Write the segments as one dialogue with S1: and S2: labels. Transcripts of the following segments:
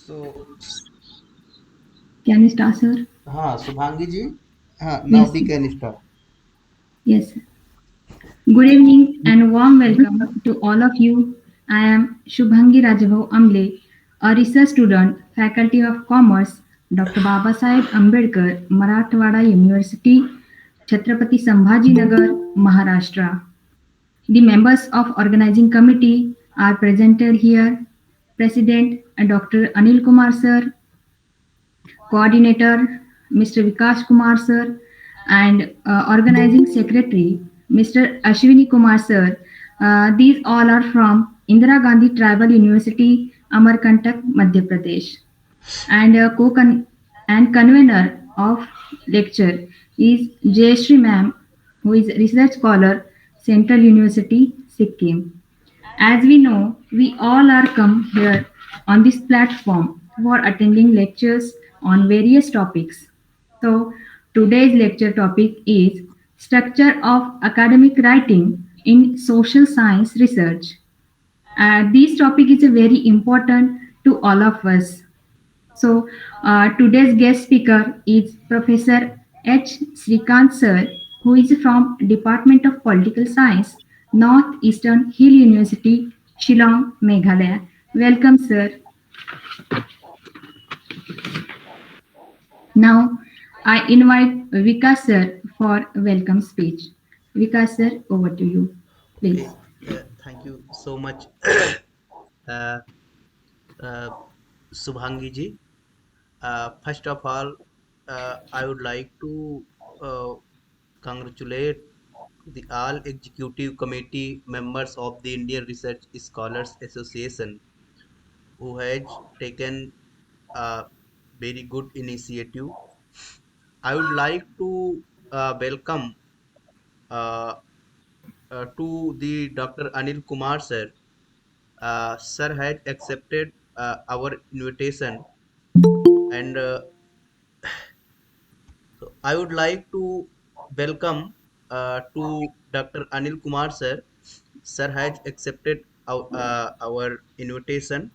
S1: So,
S2: Can you start, sir?
S1: हाँ शुभांगी जी, हाँ now
S2: Yes,
S1: we
S2: sir.
S1: can start.
S2: Yes, sir. Good evening and warm welcome to all of you. I am Shubhangi Amble, a research student, Faculty of Commerce, Dr. Babasaheb Ambedkar, Marathwada University, Chhatrapati Sambhajinagar, Maharashtra. The members of organizing committee are presented here. President Dr. Anil Kumar sir, coordinator Mr. Vikash Kumar sir, and organizing secretary Mr. Ashwani Kumar sir. These all are from Indira Gandhi Tribal University, Amarkantak, Madhya Pradesh. And and convener of lecture is Jayshree ma'am, who is research scholar, Central University, Sikkim. As we know, we all are come here on this platform for attending lectures on various topics. So, today's lecture topic is Structure of Academic Writing in Social Science Research. This topic is very important to all of us. So, today's guest speaker is Professor H. Srikanth sir, who is from Department of Political Science, Northeastern Hill University, Shillong, Meghalaya. Welcome, sir. Now, I invite Vikash sir for welcome speech. Vikash sir, over to you,
S1: Okay,
S2: please.
S1: thank you so much, uh, uh, Subhangi ji. First of all, I would like to uh, congratulate the all executive committee members of the Indian Research Scholars Association who has taken a very good initiative. I would like to welcome uh, to the Dr. Anil Kumar sir. Sir has accepted our invitation, and so I would like to welcome to Dr. Anil Kumar sir. Sir has accepted our invitation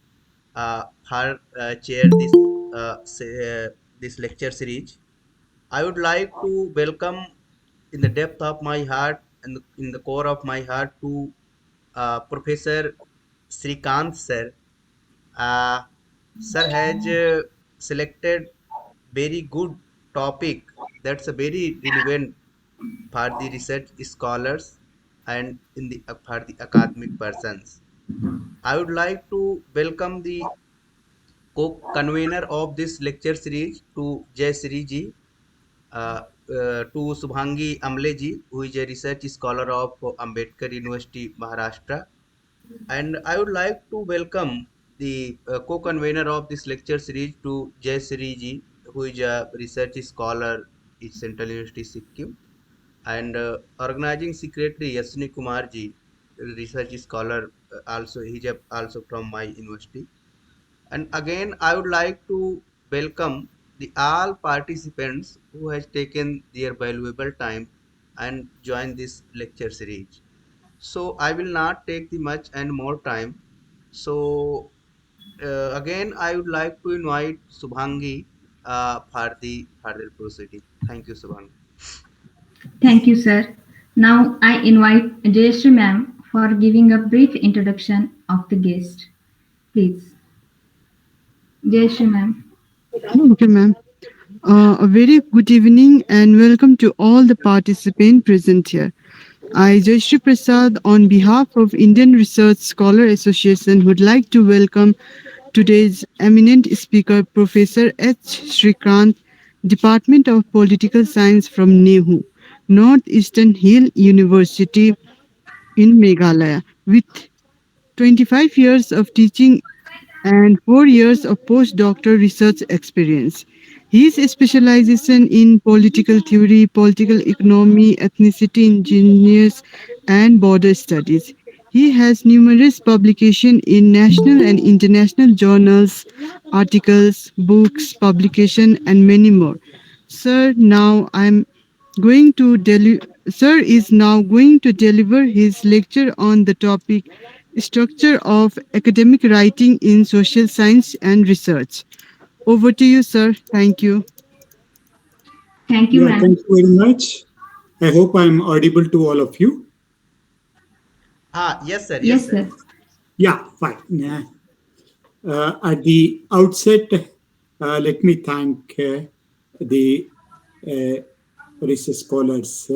S1: for chair this lecture series. I would like to welcome in the depth of my heart and in the core of my heart to Professor Srikanth sir. Uh, Sir has selected very good topic that's a very relevant for the research scholars and in the for the academic persons. I would like to welcome the co-convener of this lecture series to Jayshree ji, to Shubhangi Amble ji, who is a research scholar of Ambedkar University, Maharashtra. And I would like to welcome the co-convener of this lecture series to Jayshree ji, who is a research scholar at Central University, Sikkim, and organizing secretary Ashwani Kumar ji, research scholar, also he is also from my university. And again, I would like to welcome the all participants who has taken their valuable time and join this lecture series. So I will not take the much and more time. So again, I would like to invite Subhangi for the further proceeding. Thank you, Subhangi.
S2: Thank you, sir. Now I invite Jayshree ma'am for giving a brief introduction of the guest. Please, Jayshree ma'am.
S3: Okay, ma'am. A very good evening and welcome to all the participants present here. I, Jayshree Prasad, on behalf of Indian Research Scholar Association, would like to welcome today's eminent speaker, Professor H. Shrikanth, Department of Political Science from NEHU, Northeastern Hill University in Meghalaya, with 25 years of teaching and 4 years of postdoctoral research experience. His specialization in political theory, political economy, ethnicity engineers, and border studies. He has numerous publications in national and international journals, articles, books, publication, and many more. Sir, now I'm Sir is now going to deliver his lecture on the topic Structure of academic writing in social science and research. Over to you, sir. Thank you.
S2: Thank you,
S4: Yeah,
S2: ma'am.
S4: thank you very much. I hope I'm audible to all of you.
S1: Yes, sir. Yes,
S2: Yes,
S1: sir.
S2: sir.
S4: Yeah, fine. At the outset, let me thank the uh, Research Scholars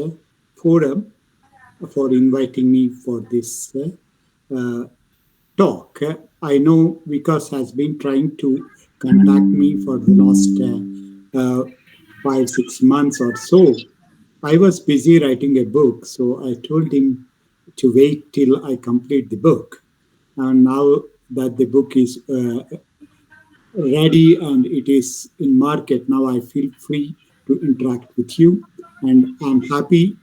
S4: Forum for inviting me for this talk. I know Vikas has been trying to contact me for the last 5 6 months or so. I was busy writing a book, so I told him to wait till I complete the book. And now that the book is ready and it is in market, now I feel free to interact with you. And I'm happy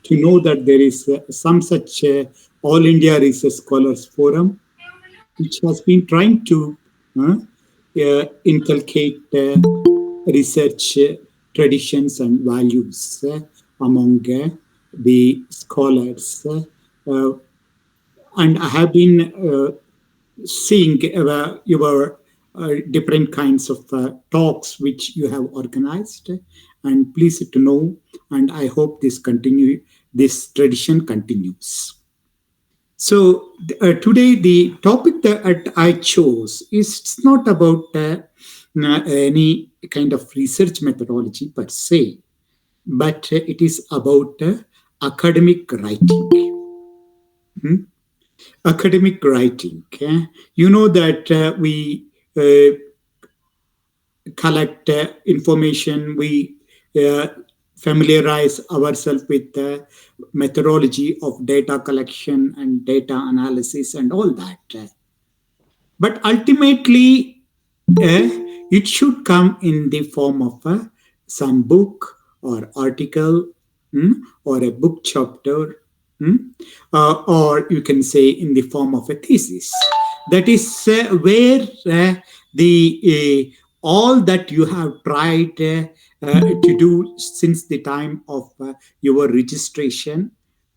S4: to know that there is some such All India Research Scholars Forum, which has been trying to inculcate research traditions and values among the scholars. And I have been seeing your different kinds of talks which you have organized, and pleased to know. And I hope this tradition continues. So today the topic that I chose is it's not about any kind of research methodology per se, but it is about academic writing. Hmm? Academic writing. You know that we uh, collect information, we uh, familiarize ourselves with the methodology of data collection and data analysis and all that. But ultimately, it should come in the form of some book or article, or a book chapter, or you can say in the form of a thesis. That is where the all that you have tried to do since the time of your registration,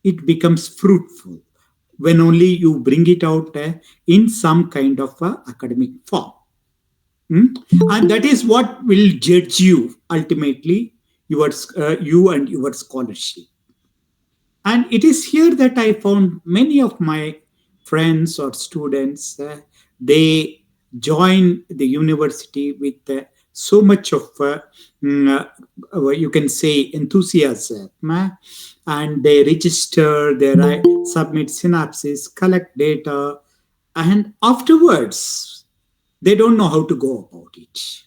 S4: it becomes fruitful when only you bring it out in some kind of academic form. Hmm? And that is what will judge you ultimately, you and your scholarship. And it is here that I found many of my friends or students, they join the university with so much of, you can say, enthusiasm. And they register, they submit synopsis, collect data, and afterwards, they don't know how to go about it.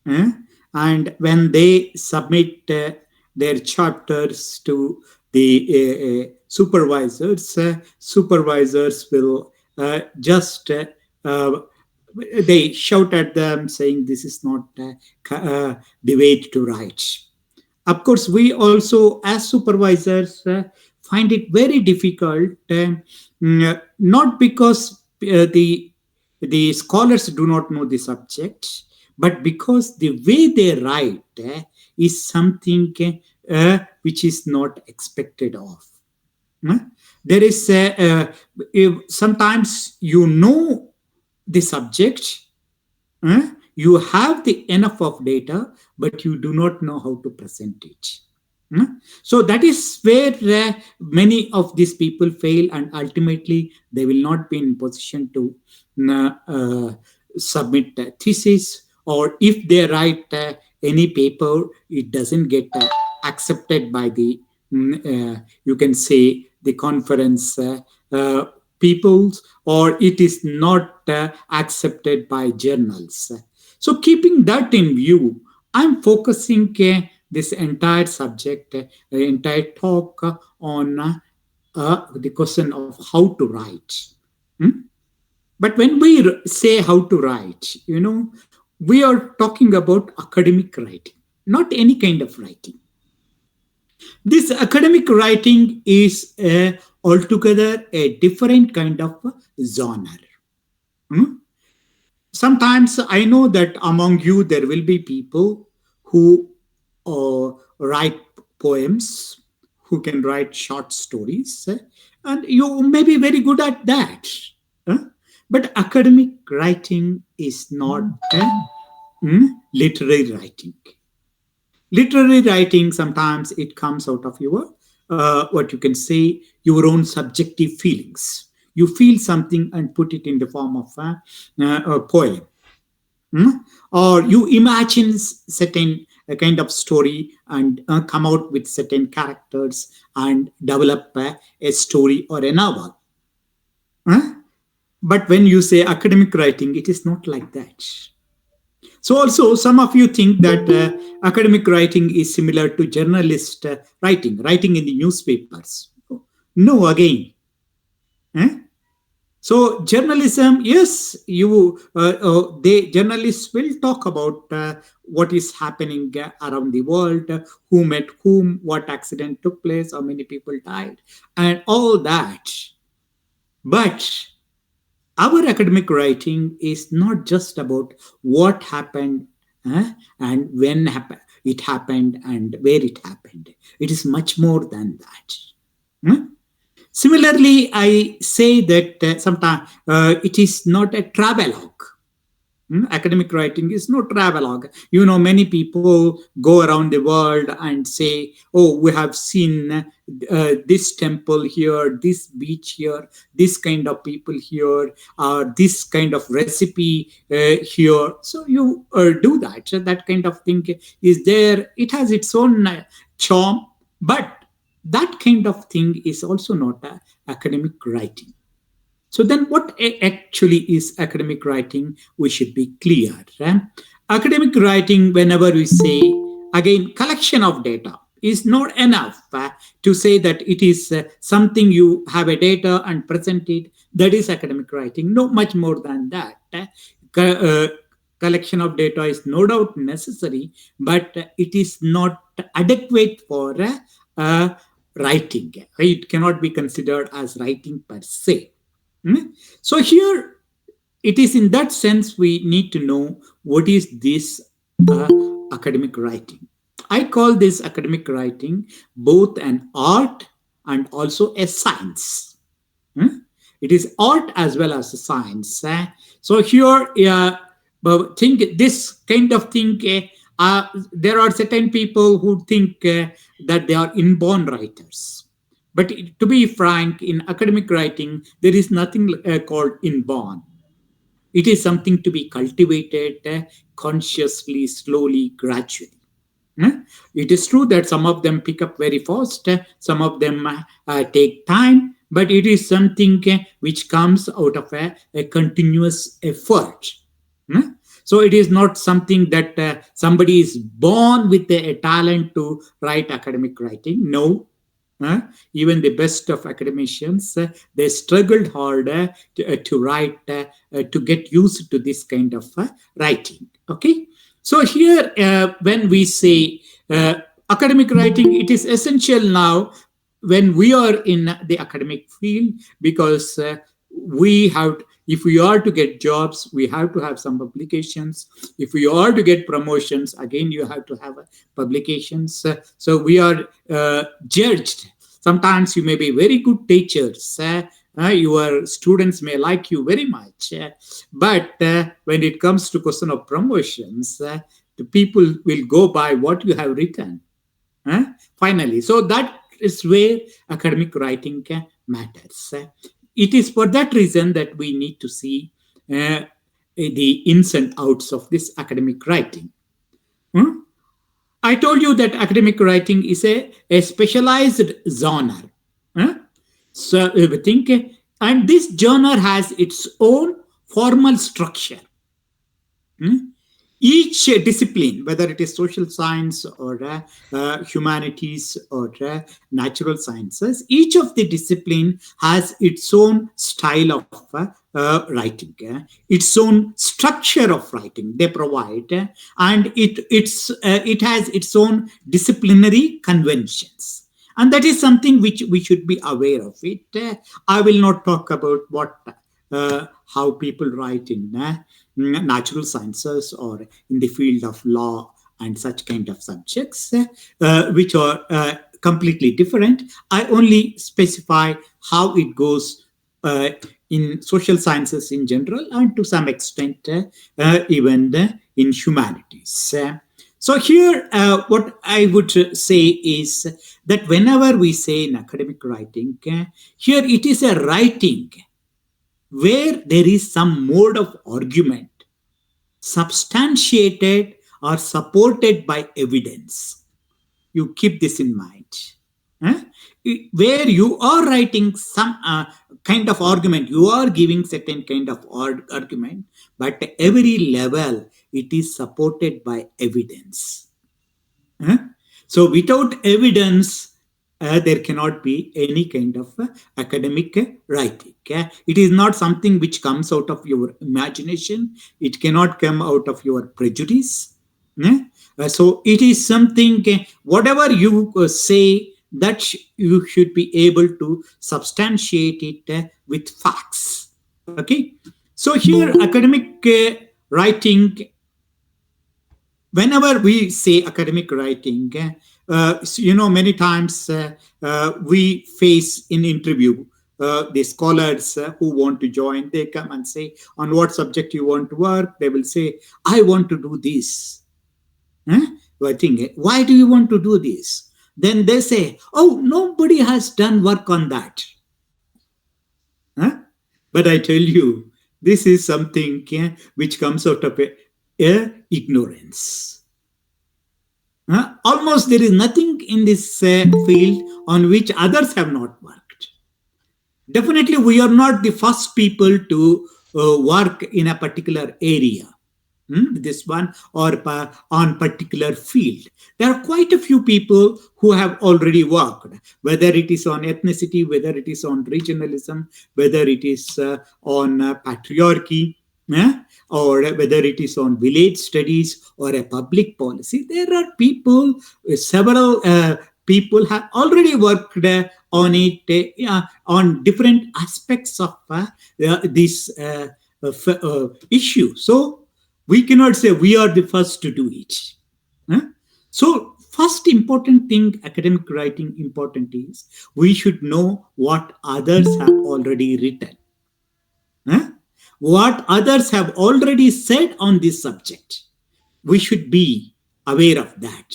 S4: Eh? And when they submit their chapters to the supervisors, supervisors will just they shout at them saying this is not the way to write. Of course, we also, as supervisors, find it very difficult, not because the scholars do not know the subject, but because the way they write is something which is not expected of. Uh, There is sometimes you know the subject, you have the enough of data, but you do not know how to present it. So that is where many of these people fail, and ultimately they will not be in position to submit a thesis, or if they write any paper, it doesn't get accepted by the you can say the conference uh, peoples, or it is not accepted by journals. So keeping that in view, I'm focusing this entire subject, entire talk on the question of how to write. Hmm? But when we say how to write, we are talking about academic writing, not any kind of writing. This academic writing is altogether a different kind of genre. Hmm? Sometimes I know that among you there will be people who write poems, who can write short stories, and you may be very good at that. Huh? But academic writing is not literary writing. Literary writing, sometimes it comes out of your what you can say, your own subjective feelings. You feel something and put it in the form of a poem. Hmm? Or you imagine certain kind of story and come out with certain characters and develop a story or a novel. Huh? But when you say academic writing, it is not like that. So also, some of you think that academic writing is similar to journalist writing in the newspapers. No, again. eh? So journalism, yes, they journalists will talk about what is happening around the world, who met whom, what accident took place, how many people died, and all that. But our academic writing is not just about what happened and when it happened and where it happened. It is much more than that. Hmm? Similarly, I say that sometimes it is not a travelogue. Academic writing is no travelogue. Many people go around the world and say, oh, we have seen this temple here, this beach here, this kind of people here, this kind of recipe here. So you do that. So that kind of thing is there. It has its own charm, but that kind of thing is also not academic writing. So then, what actually is academic writing? We should be clear. Academic writing, whenever we say, again, collection of data is not enough to say that it is something you have a data and present it. That is academic writing. No, much more than that. Collection of data is no doubt necessary, but it is not adequate for writing. It cannot be considered as writing per se. So here it is in that sense we need to know what is this uh, academic writing. I call this academic writing both an art and also a science. It is art as well as a science. So here, think this kind of thing. There are certain people who think that they are inborn writers. But to be frank, in academic writing, there is nothing called inborn. It is something to be cultivated consciously, slowly, gradually. It is true that some of them pick up very fast, some of them take time, but it is something which comes out of a continuous effort. So it is not something that somebody is born with a talent to write academic writing. No, even the best of academicians, they struggled hard to write, to get used to this kind of writing. Okay, so here when we say academic writing, it is essential now when we are in the academic field, because we have, if we are to get jobs, we have to have some publications. If we are to get promotions, again you have to have publications. So we are judged. Sometimes you may be very good teachers, your students may like you very much, but when it comes to question of promotions, the people will go by what you have written finally. So that is where academic writing matters. It is for that reason that we need to see the ins and outs of this academic writing. I told you that academic writing is a specialized genre. So we think, and this genre has its own formal structure. Each discipline, whether it is social science or humanities or natural sciences, each of the discipline has its own style of writing, its own structure of writing they provide, and it has its own disciplinary conventions. And that is something which we should be aware of it. I will not talk about how people write in natural sciences or in the field of law and such kind of subjects, which are completely different. I only specify how it goes uh, in social sciences in general, and to some extent even in humanities. So here, what I would say is that whenever we say in academic writing, here it is a writing where there is some mode of argument substantiated or supported by evidence. You keep this in mind. Huh? Where you are writing some kind of argument, you are giving certain kind of argument, but every level it is supported by evidence. Huh? So without evidence, there cannot be any kind of academic writing. It is not something which comes out of your imagination. It cannot come out of your prejudice. So it is something, whatever you say, that you should be able to substantiate it with facts. Okay. So here, academic writing, whenever we say academic writing, many times we face in interview the scholars who want to join. They come and say, on what subject you want to work? They will say, I want to do this. Huh? I think, why do you want to do this? Then they say, oh, nobody has done work on that. Huh? But I tell you, this is something which comes out of ignorance. Almost there is nothing in this field on which others have not worked. Definitely, we are not the first people to work in a particular area. This one or on particular field. There are quite a few people who have already worked, whether it is on ethnicity, whether it is on regionalism, whether it is on patriarchy, or whether it is on village studies or a public policy. There are people, several people have already worked on it, on different aspects of this issue. So we cannot say we are the first to do it. So first important thing, academic writing important is we should know what others have already written. What others have already said on this subject. We should be aware of that.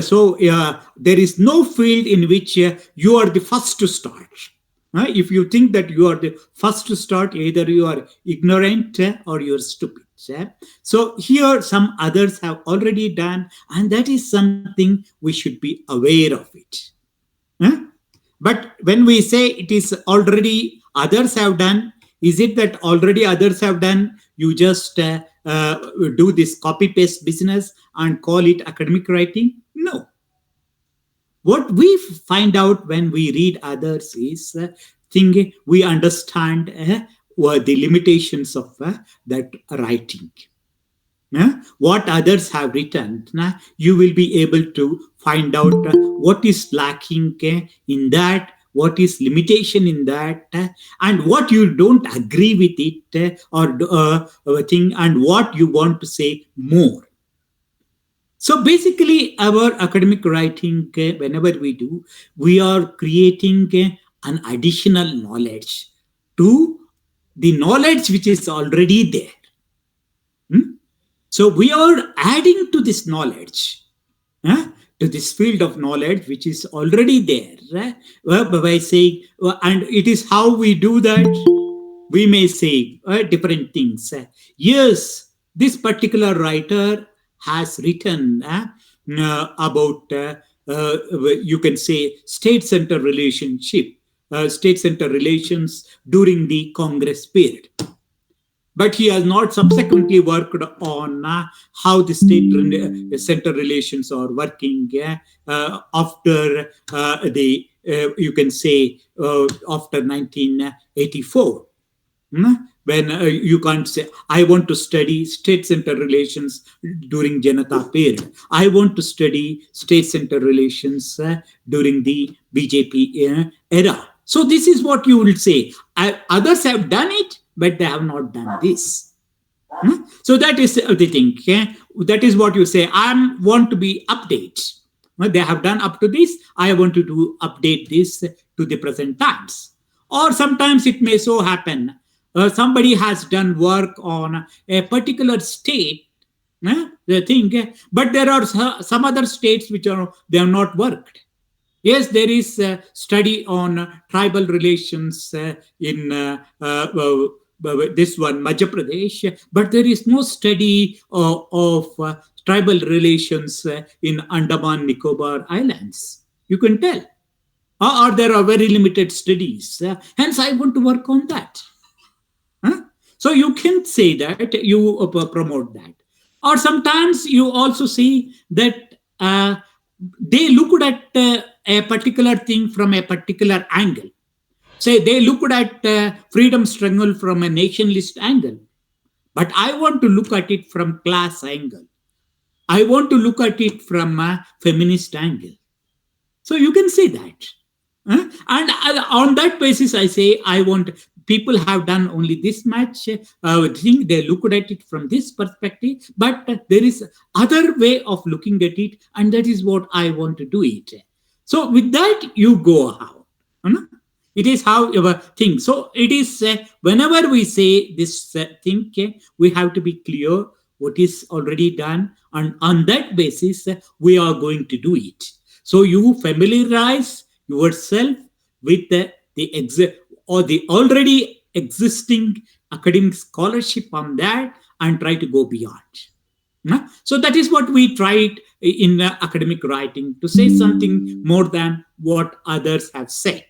S4: So there is no field in which you are the first to start. If you think that you are the first to start, either you are ignorant or you are stupid. So here some others have already done, and that is something we should be aware of it. But when we say it is already others have done, is it that already others have done, you just do this copy paste business and call it academic writing? No. What we find out when we read others is we understand the limitations of that writing. What others have written, you will be able to find out what is lacking in that, what is limitation in that, and what you don't agree with it or thing, and what you want to say more. So basically, our academic writing, whenever we do, we are creating an additional knowledge to the knowledge which is already there. So we are adding to this knowledge, to this field of knowledge which is already there, by saying, and it is how we do that. We may say different things. Yes, this particular writer has written about, you can say, state-center relationship, state-center relations during the Congress period. But he has not subsequently worked on how the state-center relations are working after you can say, after 1984. When you can't say, I want to study state-center relations during Janata period. I want to study state-center relations during the BJP era. So this is what you will say. Others have done it, but they have not done this. So that is the thing. That is what you say. I want to be updates. They have done up to this. I want to update this to the present times. Or sometimes it may so happen somebody has done work on a particular state, they think, but there are some other states which are they have not worked. Yes, there is a study on tribal relations in this one, Madhya Pradesh, but there is no study of tribal relations in Andaman Nicobar Islands. You can tell. Or there are very limited studies. Hence, I want to work on that. Huh? So you can say that you promote that. Or sometimes you also see that they looked at a particular thing from a particular angle. Say they looked at freedom struggle from a nationalist angle. But I want to look at it from class angle. I want to look at it from a feminist angle. So you can say that. And on that basis, I say I want people have done only this much. Think they looked at it from this perspective, but there is other way of looking at it, and that is what I want to do it. So with that, you go out. It is how you think. So it is whenever we say this thing, we have to be clear what is already done, and on that basis, we are going to do it. So you familiarize yourself with or the already existing academic scholarship on that and try to go beyond. So that is what we tried in academic writing, to say something more than what others have said.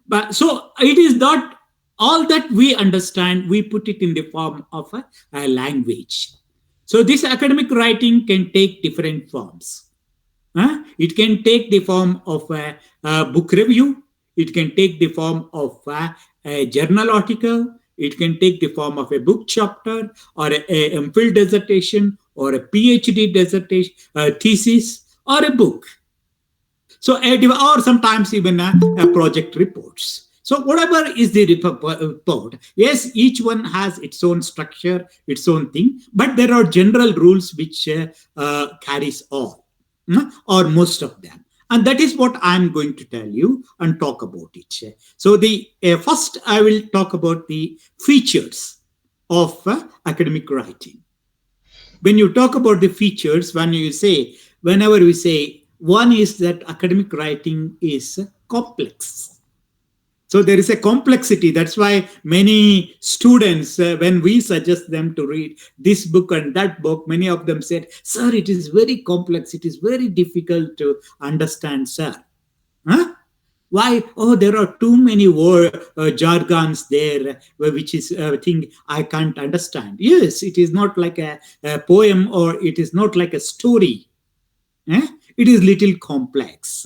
S4: But so it is not all that we understand, we put it in the form of a language. So this academic writing can take different forms. It can take the form of a book review. It can take the form of a journal article. It can take the form of a book chapter or a MPhil dissertation or a PhD dissertation, thesis, or a book. So, or sometimes even a project reports. So, whatever is the report, yes, each one has its own structure, its own thing, but there are general rules which carries all, or most of them. And that is what I'm going to tell you and talk about it. So, the first I will talk about the features of academic writing. When you talk about the features, whenever we say, one is that academic writing is complex. So there is a complexity. That's why many students, when we suggest them to read this book and that book, many of them said, "Sir, it is very complex. It is very difficult to understand, sir." Why? Oh, there are too many jargons there, which is a thing I can't understand. Yes, it is not like a poem, or it is not like a story. It is little complex.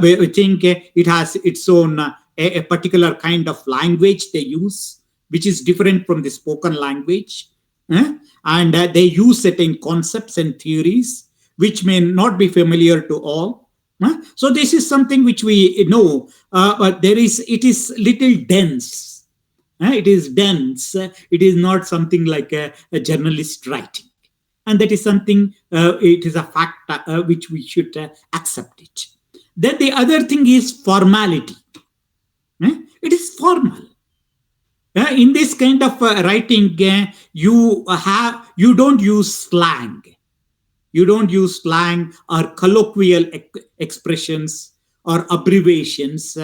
S4: We think it has its own a particular kind of language they use, which is different from the spoken language. And they use certain concepts and theories which may not be familiar to all. So this is something which we know, but it is little dense. It is dense. It is not something like a journalist writing. And that is something, it is a fact which we should accept it. Then the other thing is formality. It is formal. In this kind of writing, you don't use slang. You don't use slang or colloquial expressions or abbreviations,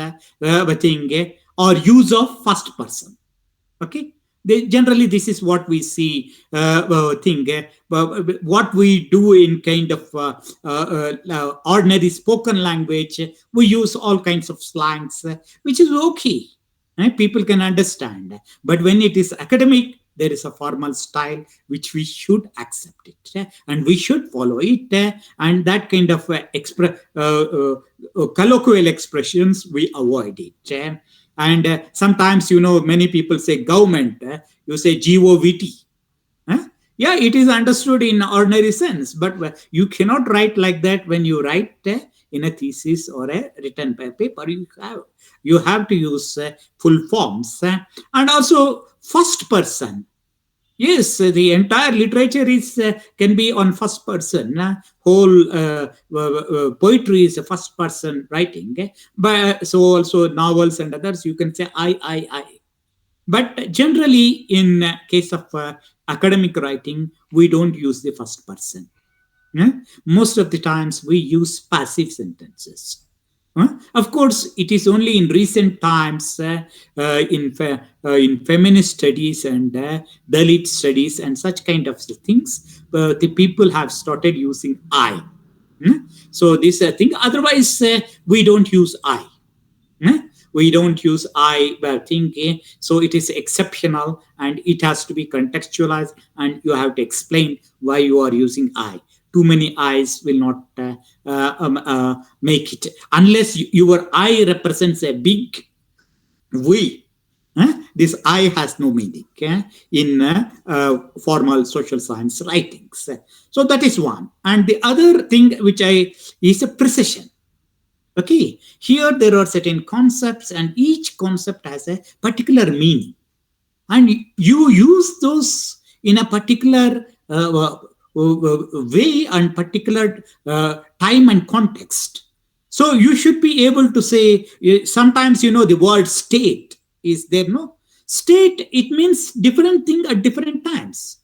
S4: or use of first person. Okay. Generally, this is what we see. What we do in kind of ordinary spoken language, we use all kinds of slangs, which is okay. People can understand. But when it is academic, there is a formal style which we should accept it, and we should follow it. And that kind of colloquial expressions, we avoid it. And sometimes, many people say government, you say GOVT. Yeah, it is understood in ordinary sense, but you cannot write like that when you write in a thesis or a written paper. You have to use full forms. And also first person. Yes, the entire literature is can be on first person. Whole poetry is a first person writing. But so also novels and others, you can say I. But generally, in case of academic writing, we don't use the first person. Yeah? Most of the times we use passive sentences. Of course, it is only in recent times in feminist studies and Dalit studies and such kind of things, the people have started using I. So this thing. Otherwise, we don't use I. Eh? We don't use I while thinking, so it is exceptional and it has to be contextualized, and you have to explain why you are using I. Too many I's will not make it unless your I represents a big we. This I has no meaning in formal social science writings. So that is one. And the other thing which I is a precision. Okay, here there are certain concepts, and each concept has a particular meaning, and you use those in a particular way and particular time and context. So you should be able to say. Sometimes the word state is there. No, state, it means different thing at different times.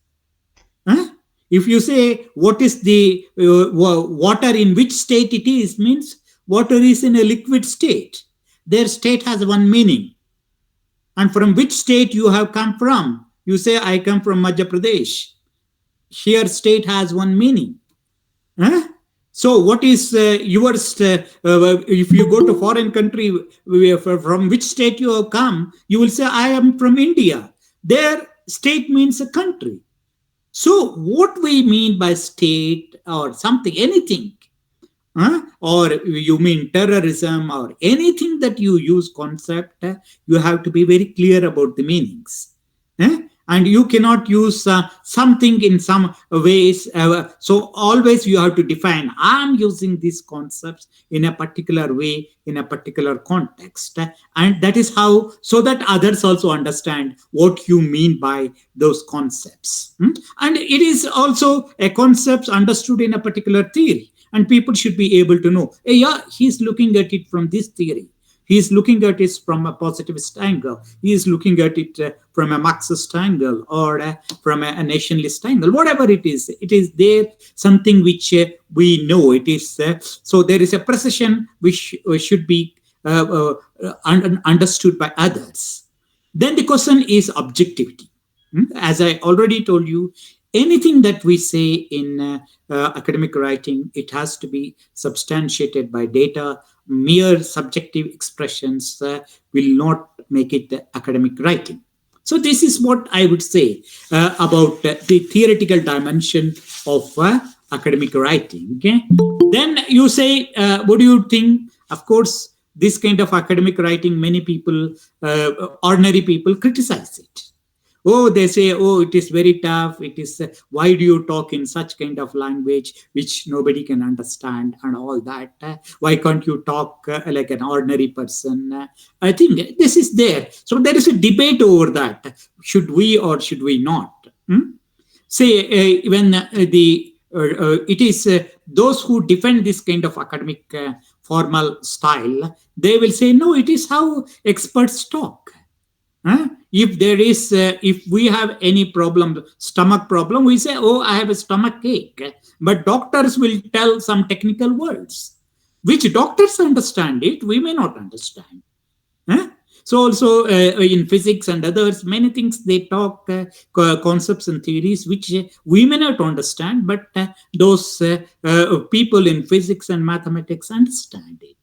S4: Huh? If you say what is the water in which state it is, means water is in a liquid state. Their state has one meaning. And from which state you have come from? You say, I come from Madhya Pradesh. Here, state has one meaning. Huh? So, what is yours? If you go to foreign country, from which state you have come, you will say, I am from India. Their state means a country. So, what we mean by state or something, anything, or you mean terrorism or anything that you use concept, you have to be very clear about the meanings. And you cannot use something in some ways. So always you have to define, I'm using these concepts in a particular way, in a particular context. And that is how, so that others also understand what you mean by those concepts. And it is also a concept understood in a particular theory. And people should be able to know, hey, yeah, he's looking at it from this theory. He is looking at it from a positivist angle. He is looking at it from a Marxist angle or from a nationalist angle. Whatever it is there something which we know. It is so there is a precision which should be understood by others. Then the question is objectivity. As I already told you, anything that we say in academic writing, it has to be substantiated by data. Mere subjective expressions will not make it academic writing. So this is what I would say about the theoretical dimension of academic writing. Okay? Then you say, what do you think? Of course, this kind of academic writing, many people, ordinary people, criticize it. Oh, they say, oh, it is very tough. It is, why do you talk in such kind of language which nobody can understand and all that? Why can't you talk like an ordinary person? I think this is there. So there is a debate over that. Should we or should we not? Say, when it is those who defend this kind of academic formal style, they will say, no, it is how experts talk. If there is, if we have any problem, stomach problem, we say, oh, I have a stomach ache. But doctors will tell some technical words, which doctors understand it, we may not understand. So also in physics and others, many things they talk concepts and theories which we may not understand, but those people in physics and mathematics understand it.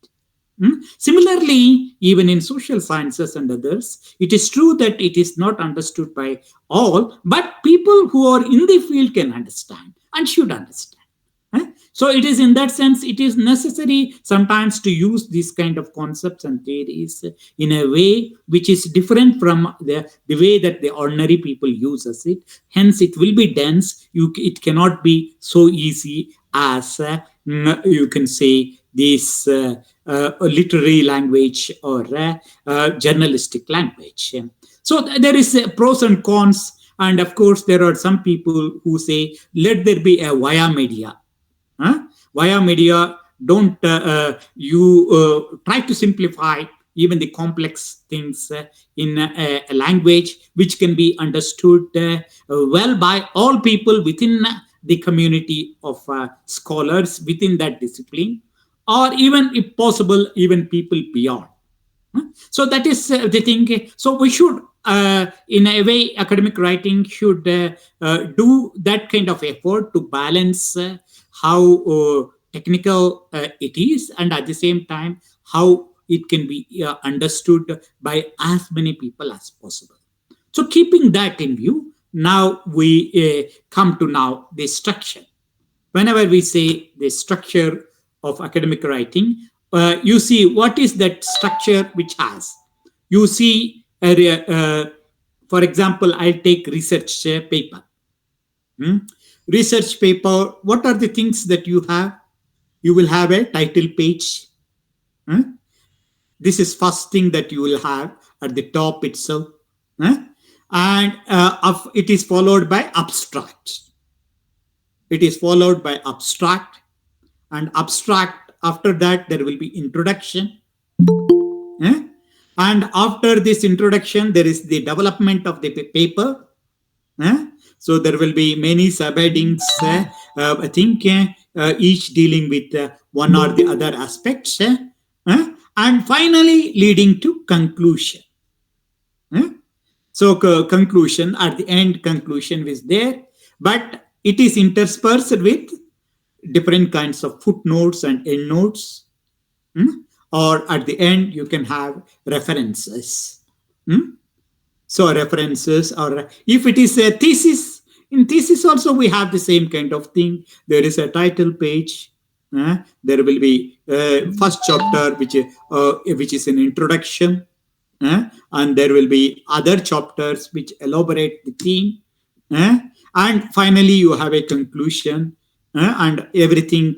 S4: Similarly, even in social sciences and others, it is true that it is not understood by all, but people who are in the field can understand and should understand. So it is in that sense, it is necessary sometimes to use these kind of concepts and theories in a way which is different from the way that the ordinary people uses it. Hence, it will be dense. It cannot be so easy as you can say this literary language or journalistic language. So there is pros and cons, And of course, there are some people who say, let there be a via media. Huh? Via media, don't you try to simplify even the complex things in a language which can be understood well by all people within the community of scholars within that discipline, or even, if possible, even people beyond. So that is the thing. So we should, in a way, academic writing should do that kind of effort to balance how technical it is, and at the same time how it can be understood by as many people as possible. So keeping that in view, now we come to now the structure. Whenever we say the structure of academic writing, you see what is that structure which has. You see, for example, I'll take research paper. Hmm? Research paper, what are the things that you have? You will have a title page. Hmm? This is first thing that you will have at the top itself. Hmm? And it is followed by abstract. It is followed by abstract, and abstract, after that there will be introduction. eh? And after this introduction there is the development of the paper. eh? So there will be many subheadings, I think, each dealing with one or the other aspects, and finally leading to conclusion. eh? So conclusion, at the end, conclusion is there, but it is interspersed with different kinds of footnotes and endnotes. Or at the end, you can have references. So references, or if it is a thesis, in thesis also we have the same kind of thing. There is a title page. There will be first chapter, which is an introduction, and there will be other chapters which elaborate the theme, and finally you have a conclusion, and everything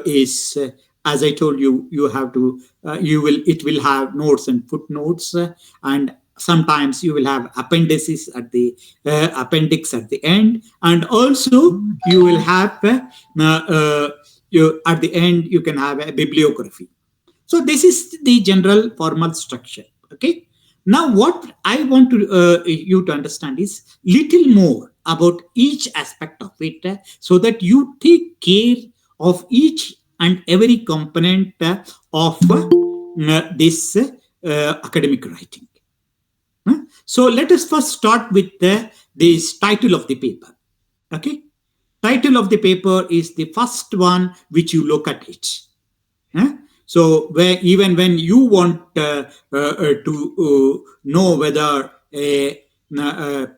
S4: is, as I told you, you have to, it will have notes and footnotes, and sometimes you will have appendices at the appendix at the end, and also you will have at the end you can have a bibliography. So this is the general formal structure. Okay. Now, what I want to you to understand is little more about each aspect of it, so that you take care of each and every component of this academic writing. So let us first start with this title of the paper. Okay. Title of the paper is the first one which you look at it. So even when you want to know whether a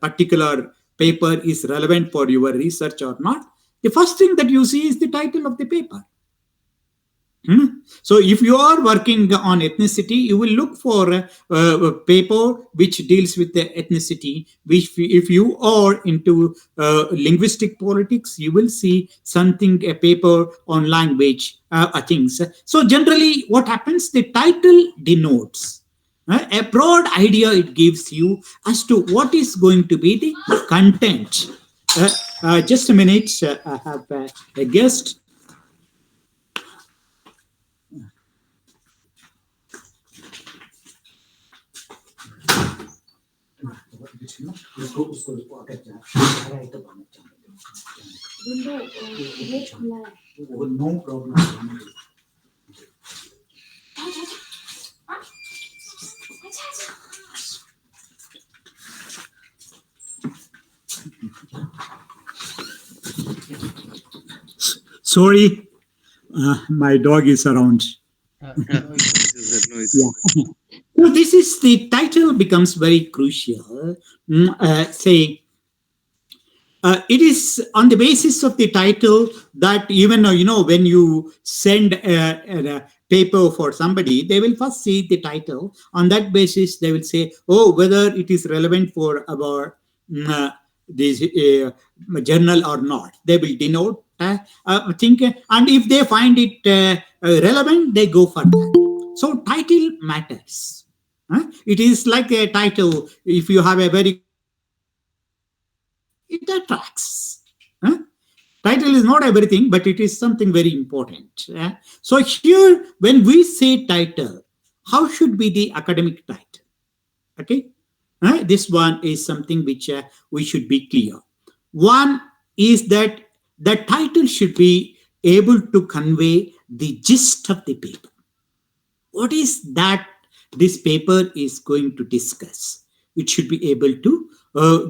S4: particular paper is relevant for your research or not, the first thing that you see is the title of the paper. So if you are working on ethnicity, you will look for a paper which deals with the ethnicity. Which, if you are into linguistic politics, you will see something, a paper on language things. So generally, what happens? The title denotes a broad idea. It gives you as to what is going to be the content. Just a minute. I have a guest. No problem. Sorry, my dog is around.
S5: No issues, sir. No issues.
S4: Yeah. So this is the title becomes very crucial. Say, it is on the basis of the title that even when you send a paper for somebody, they will first see the title. On that basis, they will say, oh, whether it is relevant for our this journal or not. They will denote think, and if they find it relevant, they go for that. So title matters. It is like a title. If you have a very it attracts. Huh? Title is not everything, but it is something very important. So here, when we say title, how should be the academic title? Okay, this one is something which we should be clear. One is that the title should be able to convey the gist of the paper. What is that this paper is going to discuss? It should be able to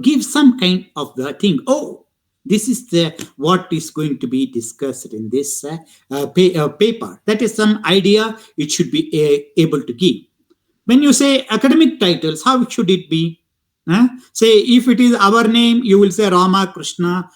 S4: give some kind of the thing. Oh, this is the what is going to be discussed in this paper. That is some idea it should be able to give. When you say academic titles, how should it be? Say if it is our name, you will say Rama, Krishna,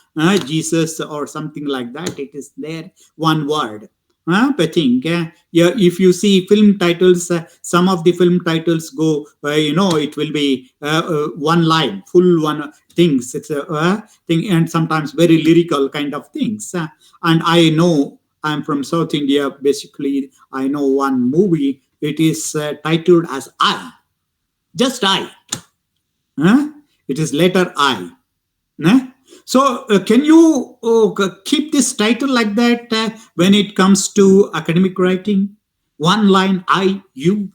S4: Jesus, or something like that. It is there one word. I think yeah, if you see film titles, some of the film titles go, it will be one line, full one things. It's a thing, and sometimes very lyrical kind of things. And I know I'm from South India. Basically, I know one movie. It is titled as I, just I. It is letter I. So, can you keep this title like that when it comes to academic writing? One line, I, you.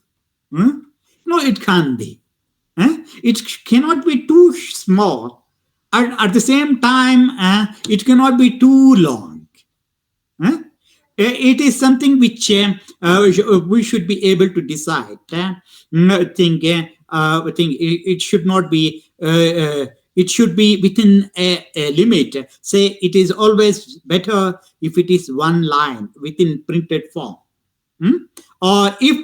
S4: No, it can't be. It cannot be too small. At the same time, it cannot be too long. It is something which we should be able to decide. I think it should not be. It should be within a limit. Say it is always better if it is one line within printed form. Or if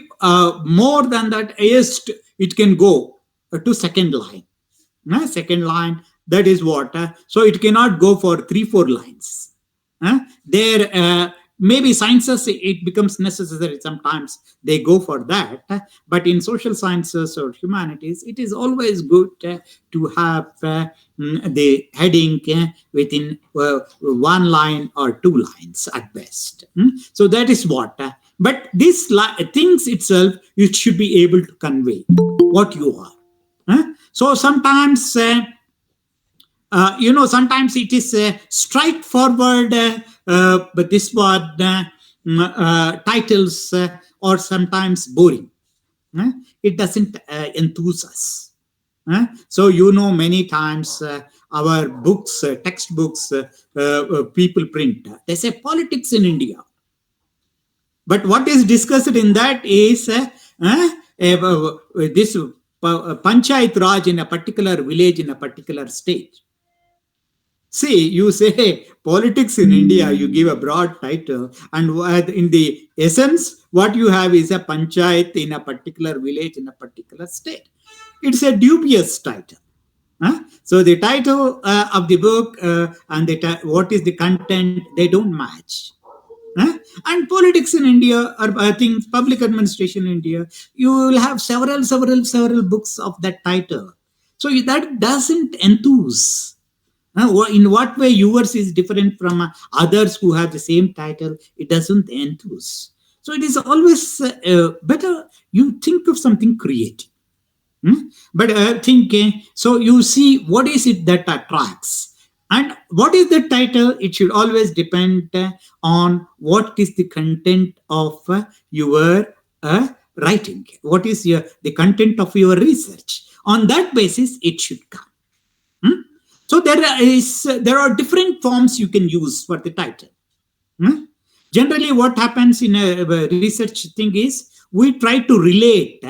S4: more than that, yes, it can go to second line. Second line, that is what. So it cannot go for 3-4 lines. There maybe sciences it becomes necessary, sometimes they go for that, but in social sciences or humanities it is always good to have the heading within one line or 2 lines at best. So that is what but this things itself, it should be able to convey what you are. So sometimes sometimes it is straightforward, but this word titles or sometimes boring. It doesn't enthuse us. So many times our books, textbooks, people print. They say politics in India, but what is discussed in that is this panchayat raj in a particular village in a particular state. See, you say politics in India, you give a broad title, and in the essence, what you have is a panchayat in a particular village in a particular state. It's a dubious title. So the title of the book and what is the content, they don't match. And politics in India, or I think public administration in India, you will have several books of that title. So that doesn't enthuse. In what way yours is different from others who have the same title? It doesn't enthuse. So it is always better you think of something creative. But thinking, so you see what is it that attracts, and what is the title? It should always depend on what is the content of your writing. What is the content of your research? On that basis, it should come. So there are different forms you can use for the title. Generally, what happens in a research thing is we try to relate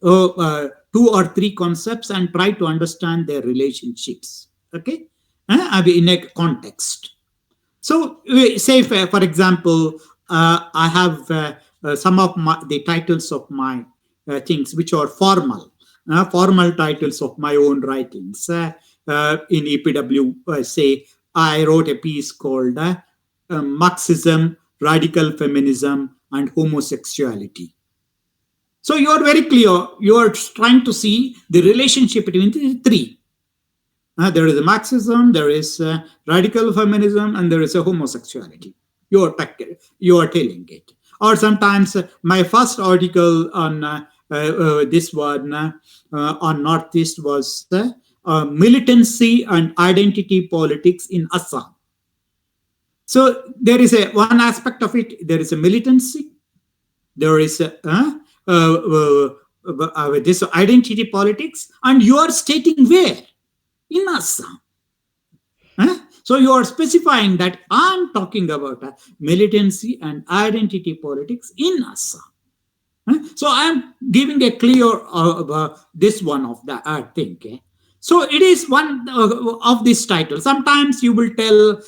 S4: 2 or 3 concepts and try to understand their relationships. Okay, in a context. So, say for example, I have some of the titles of my things which are formal titles of my own writings. In EPW, say I wrote a piece called Marxism, Radical Feminism, and Homosexuality. So you are very clear. You are trying to see the relationship between the 3. There is a Marxism, there is radical feminism, and there is a homosexuality. You are telling it. Or sometimes my first article on this one on Northeast was militancy and identity politics in Assam. So there is a one aspect of it. There is a militancy. There is a this identity politics, and you are stating where in Assam. So you are specifying that I'm talking about militancy and identity politics in Assam. So I'm giving a clear this one of the thing. So it is one of this title. Sometimes you will tell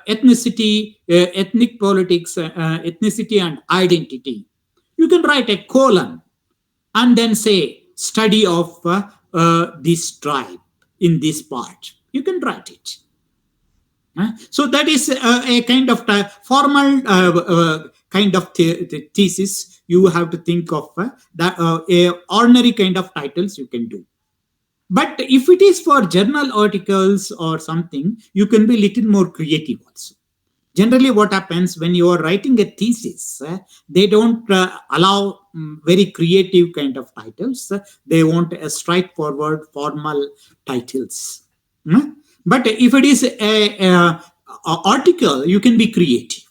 S4: ethnicity, ethnic politics, ethnicity and identity. You can write a colon and then say study of this tribe in this part. You can write it. So that is a kind of formal kind of thesis. You have to think of that a ordinary kind of titles you can do. But if it is for journal articles or something, you can be little more creative also. Generally, what happens when you are writing a thesis, they don't allow very creative kind of titles. They want a straightforward formal titles. But if it is a article, you can be creative.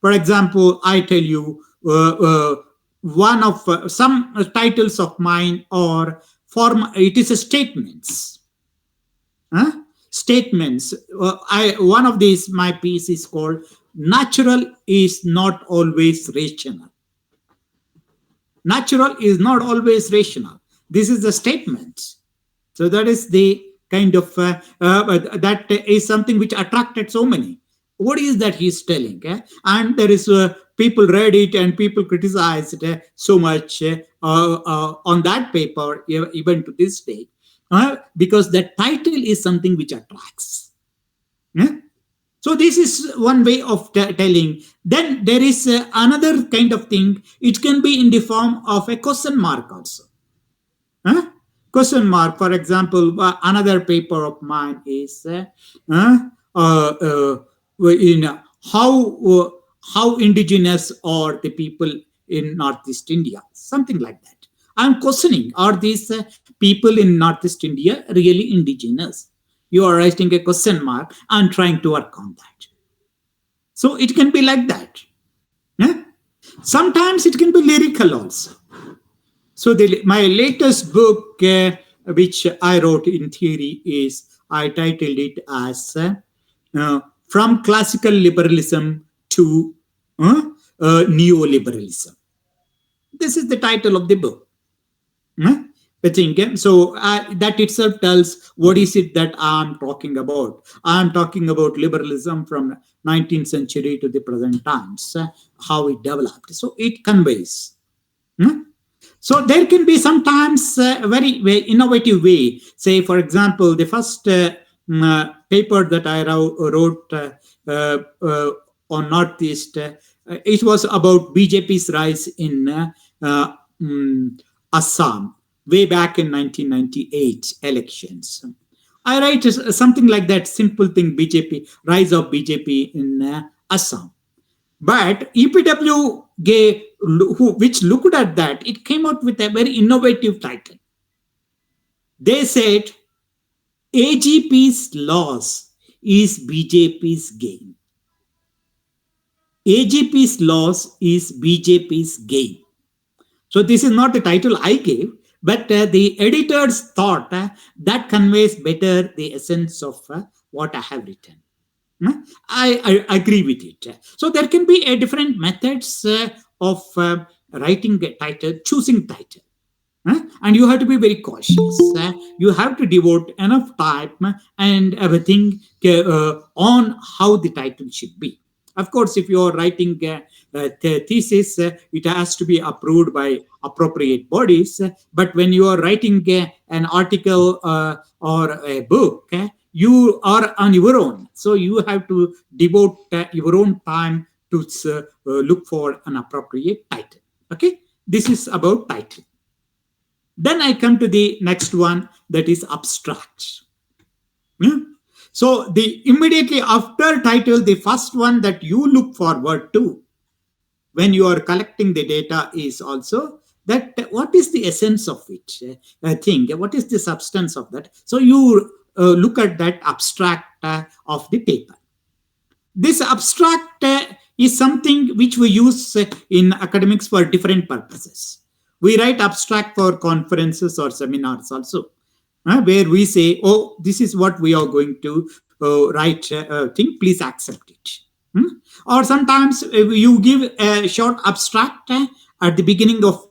S4: For example, I tell you one of some titles of mine or form. It is a statements. Statements. One of these my piece is called "Natural is not always rational." Natural is not always rational. This is the statement. So that is the kind of that is something which attracted so many. What is that he's telling? And there is people read it and people criticized so much on that paper even to this day because the title is something which attracts. So this is one way of telling. Then there is another kind of thing. It can be in the form of a question mark also. Question mark. For example, another paper of mine is in how indigenous are the people in Northeast India, something like that. I'm questioning: are these people in Northeast India really indigenous? You are writing a question mark and trying to work on that. So it can be like that. Sometimes it can be lyrical also. So my latest book, which I wrote in theory, is I titled it as From Classical Liberalism to Neoliberalism. This is the title of the book. I think so. That itself tells what is it that I'm talking about. I'm talking about liberalism from 19th century to the present times, how it developed. So it conveys. So there can be sometimes a very innovative way. Say, for example, the first paper that I wrote on Northeast, it was about BJP's rise in Assam, way back in 1998 elections. I write something like that, simple thing, BJP, rise of BJP in Assam. But EPW gave, which looked at that, it came out with a very innovative title. They said, AGP's loss is BJP's gain. AGP's loss is BJP's gain. So this is not the title I gave, but the editors thought that conveys better the essence of what I have written. I agree with it. So there can be a different methods of writing a title, choosing title. And you have to be very cautious. You have to devote enough time and everything on how the title should be. Of course, if you are writing a thesis, it has to be approved by appropriate bodies. But when you are writing an article or a book, you are on your own. So you have to devote your own time to look for an appropriate title. Okay, this is about title. Then I come to the next one, that is abstract. So the immediately after title, the first one that you look forward to when you are collecting the data is also that what is the essence of it, thing, what is the substance of that. So you look at that abstract of the paper. This abstract is something which we use in academics for different purposes. We write abstract for conferences or seminars also, where we say, oh, this is what we are going to write, thing, please accept it. Hmm? Or sometimes you give a short abstract at the beginning of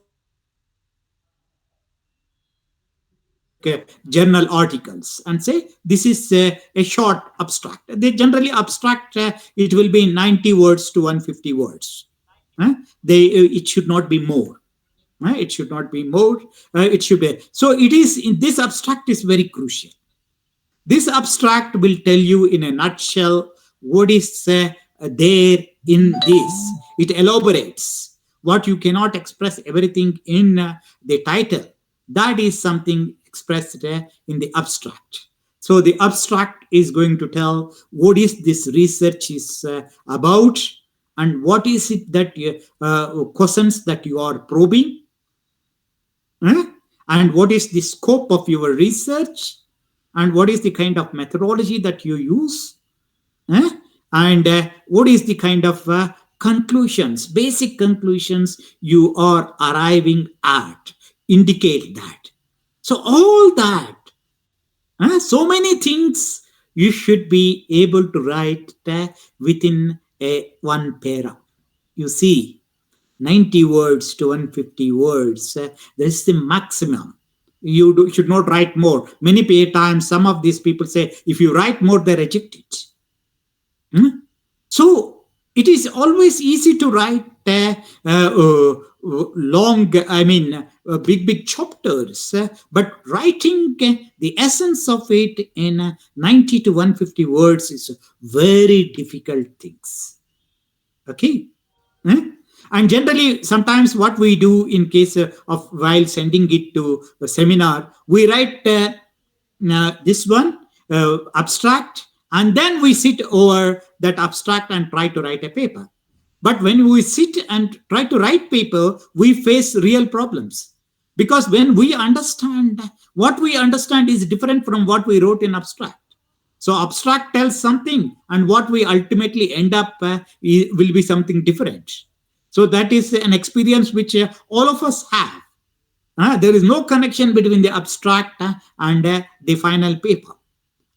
S4: journal articles and say this is a short abstract. They generally abstract, it will be 90 words to 150 words. It should not be more. It should not be more. It should be. So it is, in this abstract is very crucial. This abstract will tell you in a nutshell what is there in this. It elaborates what you cannot express everything in the title. That is something expressed in the abstract. So the abstract is going to tell what is this research is about, and what is it that questions that you are probing, and what is the scope of your research, and what is the kind of methodology that you use, eh? and what is the kind of conclusions, basic conclusions you are arriving at, indicate that. So all that, so many things you should be able to write within a one para. You see, 90 words to 150 words, this is the maximum. You should not write more. Many times, some of these people say, if you write more, they reject it. So it is always easy to write long, big chapters, but writing the essence of it in 90 to 150 words is very difficult things. Okay. And generally, sometimes what we do in case of while sending it to a seminar, we write this one abstract, and then we sit over that abstract and try to write a paper. But when we sit and try to write paper, we face real problems, because when we understand, what we understand is different from what we wrote in abstract. So abstract tells something, and what we ultimately end up will be something different. So that is an experience which all of us have. There is no connection between the abstract and the final paper.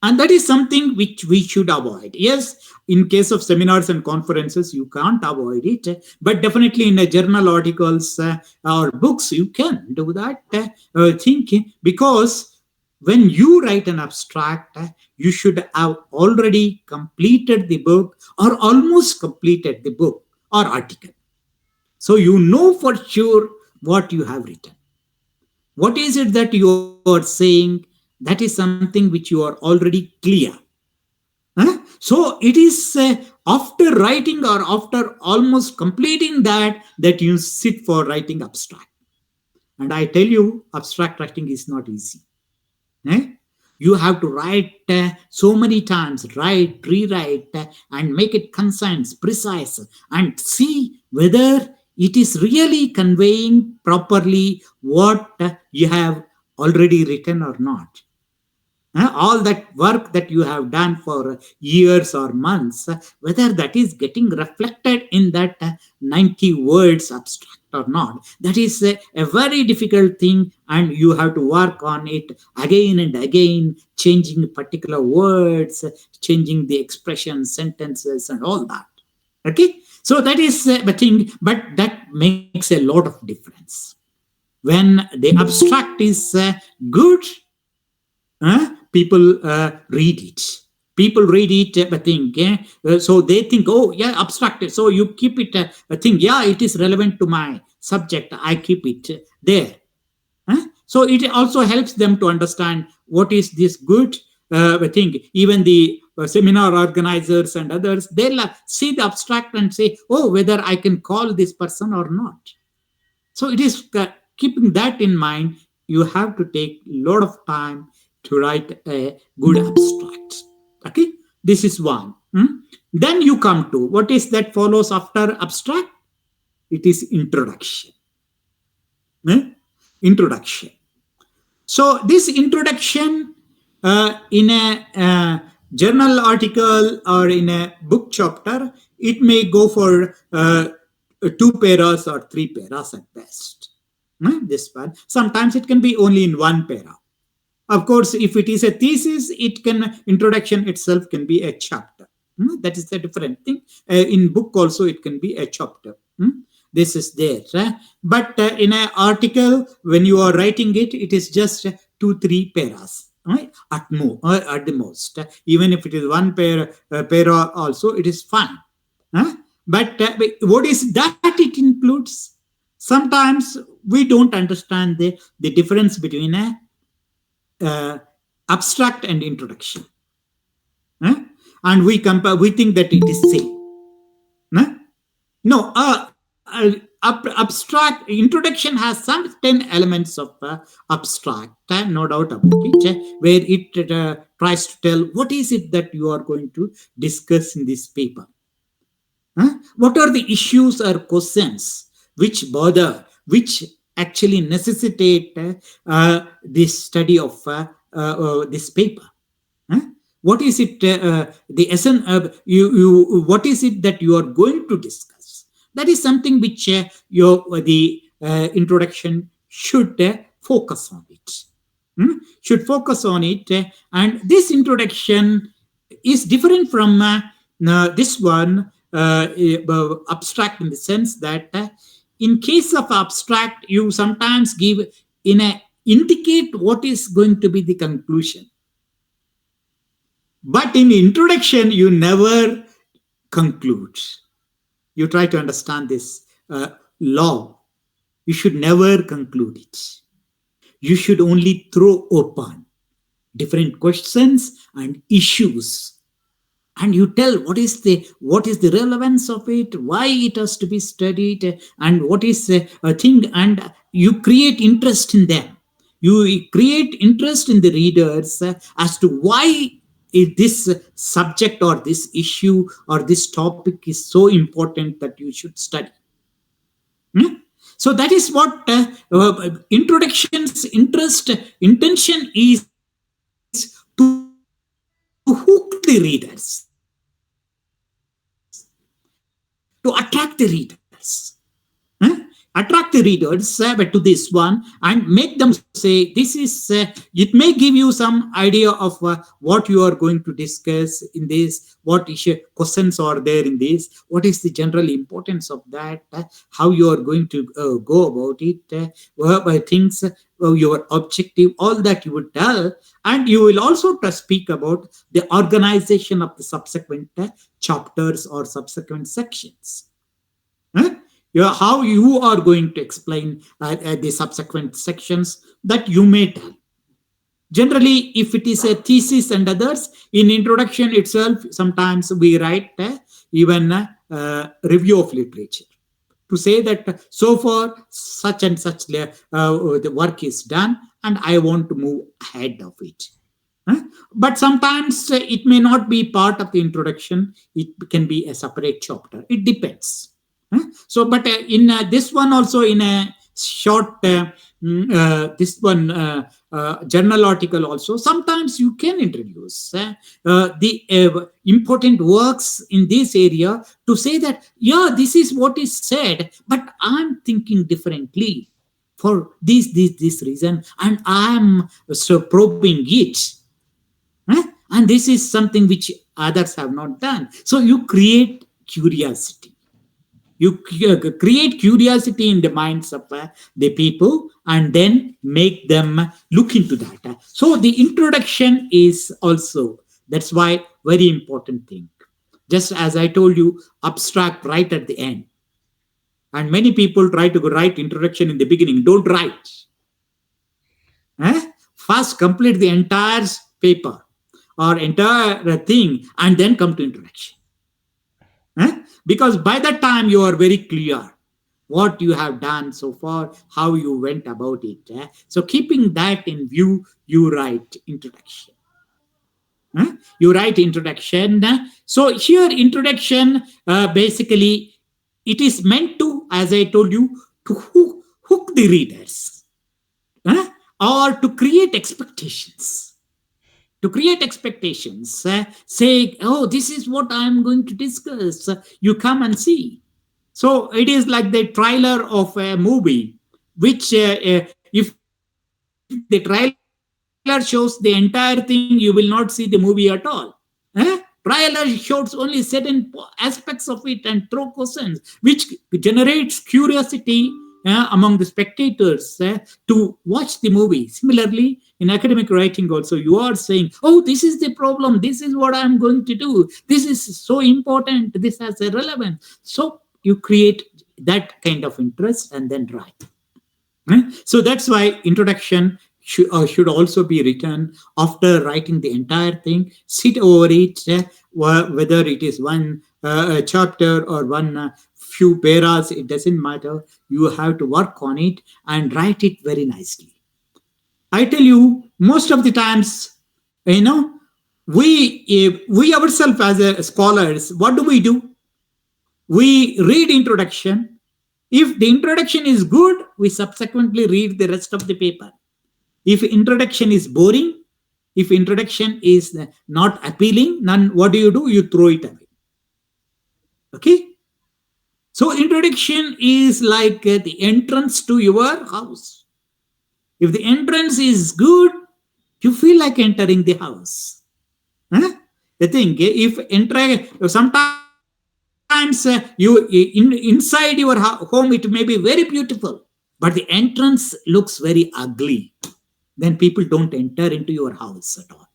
S4: And that is something which we should avoid. Yes, in case of seminars and conferences, you can't avoid it. But definitely in a journal articles or books, you can do that thinking. Because when you write an abstract, you should have already completed the book or almost completed the book or article. So you know for sure what you have written. What is it that you are saying? That is something which you are already clear. So it is after writing or after almost completing that you sit for writing abstract. And I tell you, abstract writing is not easy. You have to write so many times, write, rewrite, and make it concise, precise, and see whether it is really conveying properly what you have already written or not. All that work that you have done for years or months, whether that is getting reflected in that 90 words abstract or not, that is a very difficult thing, and you have to work on it again and again, changing particular words, changing the expressions, sentences, and all that. Okay, so that is the thing, but that makes a lot of difference. When the abstract is good, people read it. People read it, but think, so they think, oh, yeah, abstract. So you keep it, think, yeah, it is relevant to my subject. I keep it there. So it also helps them to understand what is this good thing. Even the seminar organizers and others, they'll see the abstract and say, oh, whether I can call this person or not. So it is keeping that in mind, you have to take a lot of time to write a good abstract. Okay, this is one. Then you come to what is that follows after abstract? It is introduction. eh, introduction. So this introduction in a journal article or in a book chapter, it may go for 2 paras or 3 paras at best. This one. Sometimes it can be only in 1 para. Of course, if it is a thesis, it can introduction itself can be a chapter. That is a different thing. In book also, it can be a chapter. This is there. But in an article, when you are writing it, it is just 2-3 paras. Right? At the most. Even if it is 1 para also, it is fine. But what is that it includes? Sometimes we don't understand the difference between a abstract and introduction. And we compare, we think that it is same. No, abstract introduction has some 10 elements of abstract, no doubt about it, where it tries to tell what is it that you are going to discuss in this paper. What are the issues or questions which bother, which actually necessitate this study of this paper? What is it? The essence. What is it that you are going to discuss? That is something which the introduction should focus on it. Should focus on it, and this introduction is different from this one. Abstract in the sense that in case of abstract, you sometimes give in a indicate what is going to be the conclusion. But in introduction, you never conclude. You try to understand this law. You should never conclude it. You should only throw open different questions and issues, and you tell what is the relevance of it, why it has to be studied, and what is a thing, and you create interest in them. You create interest in the readers as to why this subject or this issue or this topic is so important that you should study. So that is what introduction's intention is, to hook the readers, to attract the readers. Attract the readers to this one and make them say this is it may give you some idea of what you are going to discuss in this, what issue questions are there in this, what is the general importance of that, how you are going to go about it, by things, your objective, all that you would tell. And you will also speak about the organization of the subsequent chapters or subsequent sections. How you are going to explain the subsequent sections that you may tell. Generally, if it is a thesis and others, in introduction itself, sometimes we write even review of literature to say that so far such and such the work is done and I want to move ahead of it. But sometimes it may not be part of the introduction. It can be a separate chapter. It depends. So, but in this one also, in a short this one journal article also, sometimes you can introduce the important works in this area to say that, yeah, this is what is said, but I'm thinking differently for this reason, and I'm so probing it. And this is something which others have not done. So you create curiosity. You create curiosity in the minds of the people and then make them look into that. So the introduction is also, that's why very important thing. Just as I told you, abstract right at the end. And many people try to write introduction in the beginning. Don't write. First complete the entire paper or entire thing and then come to introduction. Because by that time you are very clear what you have done so far, how you went about it. So keeping that in view, you write introduction. You write introduction. So here introduction, basically, it is meant to, as I told you, to hook the readers, uh, or to create expectations. To create expectations, say, oh, this is what I'm going to discuss. You come and see. So it is like the trailer of a movie, which, if the trailer shows the entire thing, you will not see the movie at all. Trailer shows only certain aspects of it and throw questions, which generates curiosity among the spectators to watch the movie. Similarly, in academic writing, also, you are saying, oh, this is the problem, this is what I'm going to do, this is so important, this has a relevance. So you create that kind of interest and then write. So that's why introduction should also be written after writing the entire thing. Sit over it, whether it is one chapter or one few paras, it doesn't matter. You have to work on it and write it very nicely. I tell you, most of the times, you know, we ourselves as scholars, what do? We read introduction. If the introduction is good, we subsequently read the rest of the paper. If introduction is boring, if introduction is not appealing, none, what do? You throw it away. Okay? So introduction is like the entrance to your house. If the entrance is good, you feel like entering the house. Huh? The thing, if enter, sometimes inside your home, it may be very beautiful, but the entrance looks very ugly. Then people don't enter into your house at all.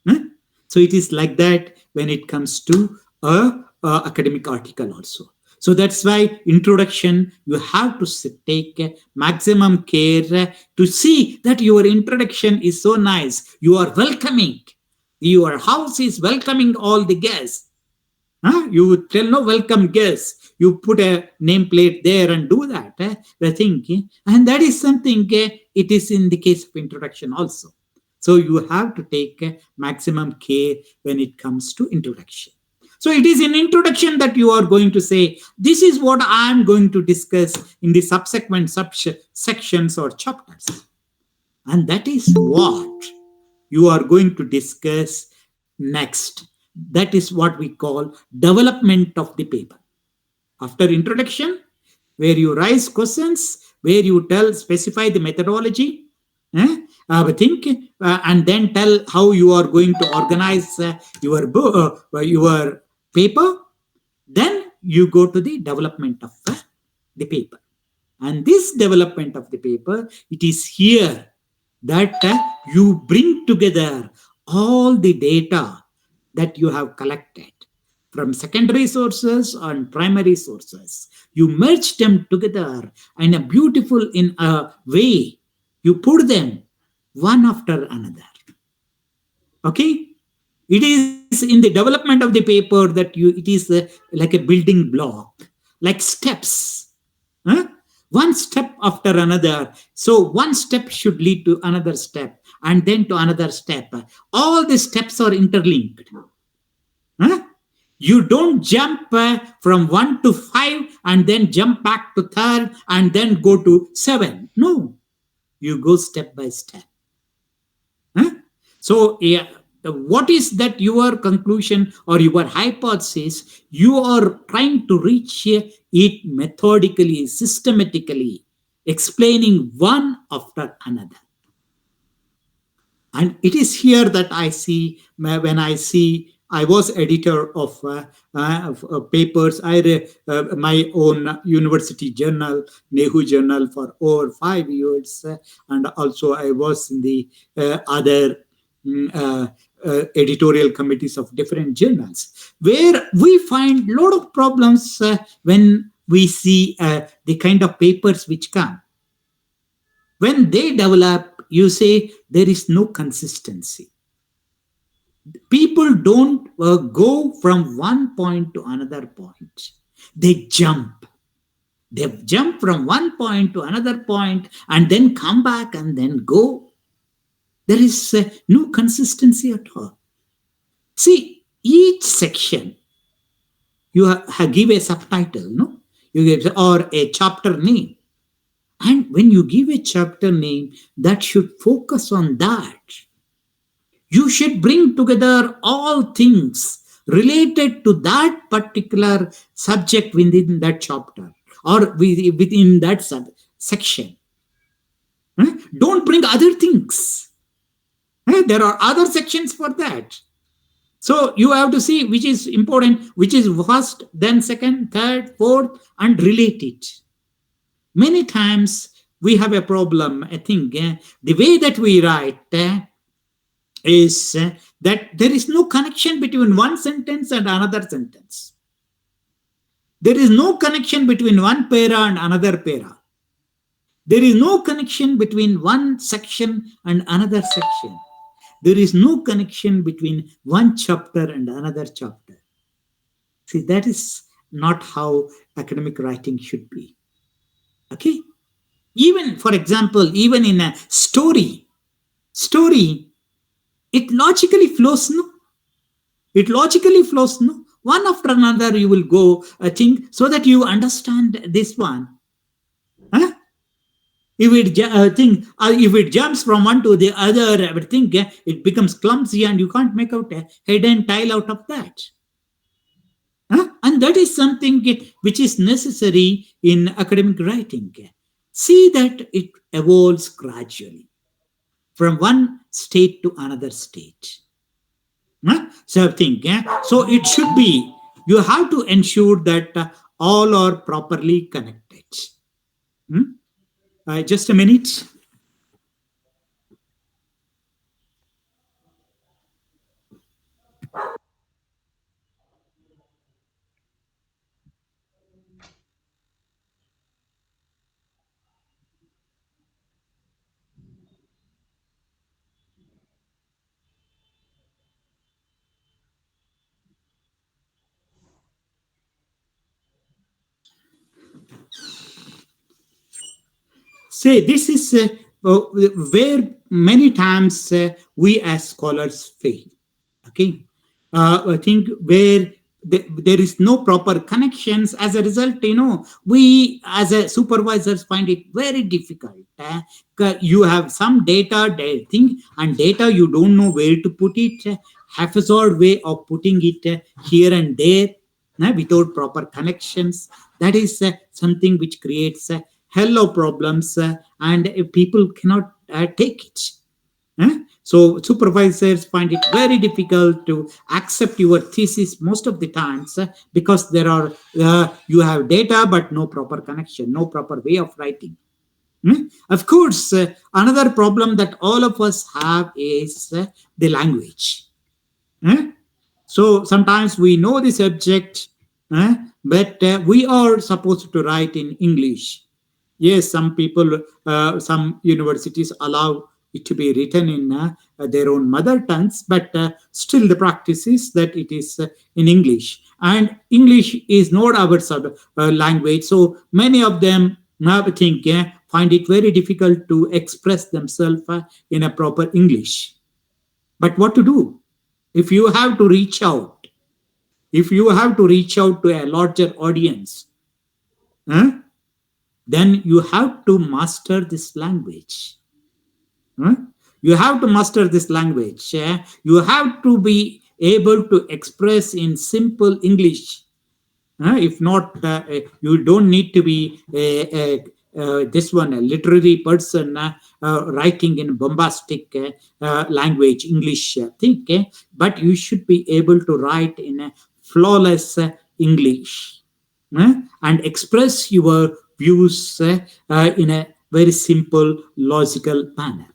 S4: Huh? So it is like that when it comes to a academic article also. So that's why introduction, you have to take maximum care to see that your introduction is so nice. You are welcoming. Your house is welcoming all the guests. You tell no welcome guests. You put a nameplate there and do that. The thing, and that is something. It is in the case of introduction also. So you have to take maximum care when it comes to introduction. So it is in introduction that you are going to say, this is what I am going to discuss in the subsequent sections or chapters. And that is what you are going to discuss next. That is what we call development of the paper. After introduction, where you raise questions, where you specify the methodology, think, and then tell how you are going to organize your paper. Then you go to the development of the paper. And this development of the paper, it is here that you bring together all the data that you have collected from secondary sources and primary sources. You merge them together in a beautiful in a way. You put them one after another. Okay? It is in the development of the paper that it is like a building block, like steps. Huh? One step after another. So one step should lead to another step and then to another step. All the steps are interlinked. Huh? You don't jump from 1 to 5 and then jump back to 3rd and then go to 7. No, you go step by step. Huh? So, what is that your conclusion or your hypothesis? You are trying to reach it methodically, systematically, explaining one after another. And it is here that I see, when I was editor of papers. I read my own university journal, Nehu Journal, for over 5 years. And also I was in the other editorial committees of different journals, where we find a lot of problems when we see the kind of papers which come. When they develop, you say there is no consistency. People don't go from one point to another point. They jump. They jump from one point to another point and then come back and then go. There is no consistency at all. See, each section, you give a subtitle, no? You give or a chapter name. And when you give a chapter name, that should focus on that. You should bring together all things related to that particular subject within that chapter or within that section. Don't bring other things. There are other sections for that. So you have to see which is important, which is first, then second, third, fourth, and relate it. Many times we have a problem. I think the way that we write is that there is no connection between one sentence and another sentence. There is no connection between one para and another para. There is no connection between one section and another section. There is no connection between one chapter and another chapter. See, that is not how academic writing should be. Okay? Even, for example, even in a story, it logically flows, no? It logically flows, no? One after another you will go, I think, so that you understand this one. Huh? If it jumps from one to the other, I think it becomes clumsy and you can't make out a head and tail out of that. And that is something which is necessary in academic writing. See that it evolves gradually from one state to another state. So I think, so it should be, you have to ensure that all are properly connected. Just a minute. Say, this is where many times we as scholars fail. Okay, I think where there is no proper connections. As a result, we as a supervisors find it very difficult. You have some data thing and data you don't know where to put it. Haphazard way of putting it here and there without proper connections. That is something which creates hell of problems and people cannot take it. So supervisors find it very difficult to accept your thesis most of the times because there are you have data but no proper connection, no proper way of writing. Of course, another problem that all of us have is the language. So sometimes we know the subject, but we are supposed to write in English. Yes, some people, some universities allow it to be written in their own mother tongues, but still the practice is that it is in English. And English is not our language, so many of them, I think, find it very difficult to express themselves in a proper English. But what to do? If you have to reach out, to a larger audience, then you have to master this language. You have to master this language. You have to be able to express in simple English. If not, you don't need to be this one, a literary person writing in bombastic language, English thing, but you should be able to write in a flawless English and express your views in a very simple, logical manner.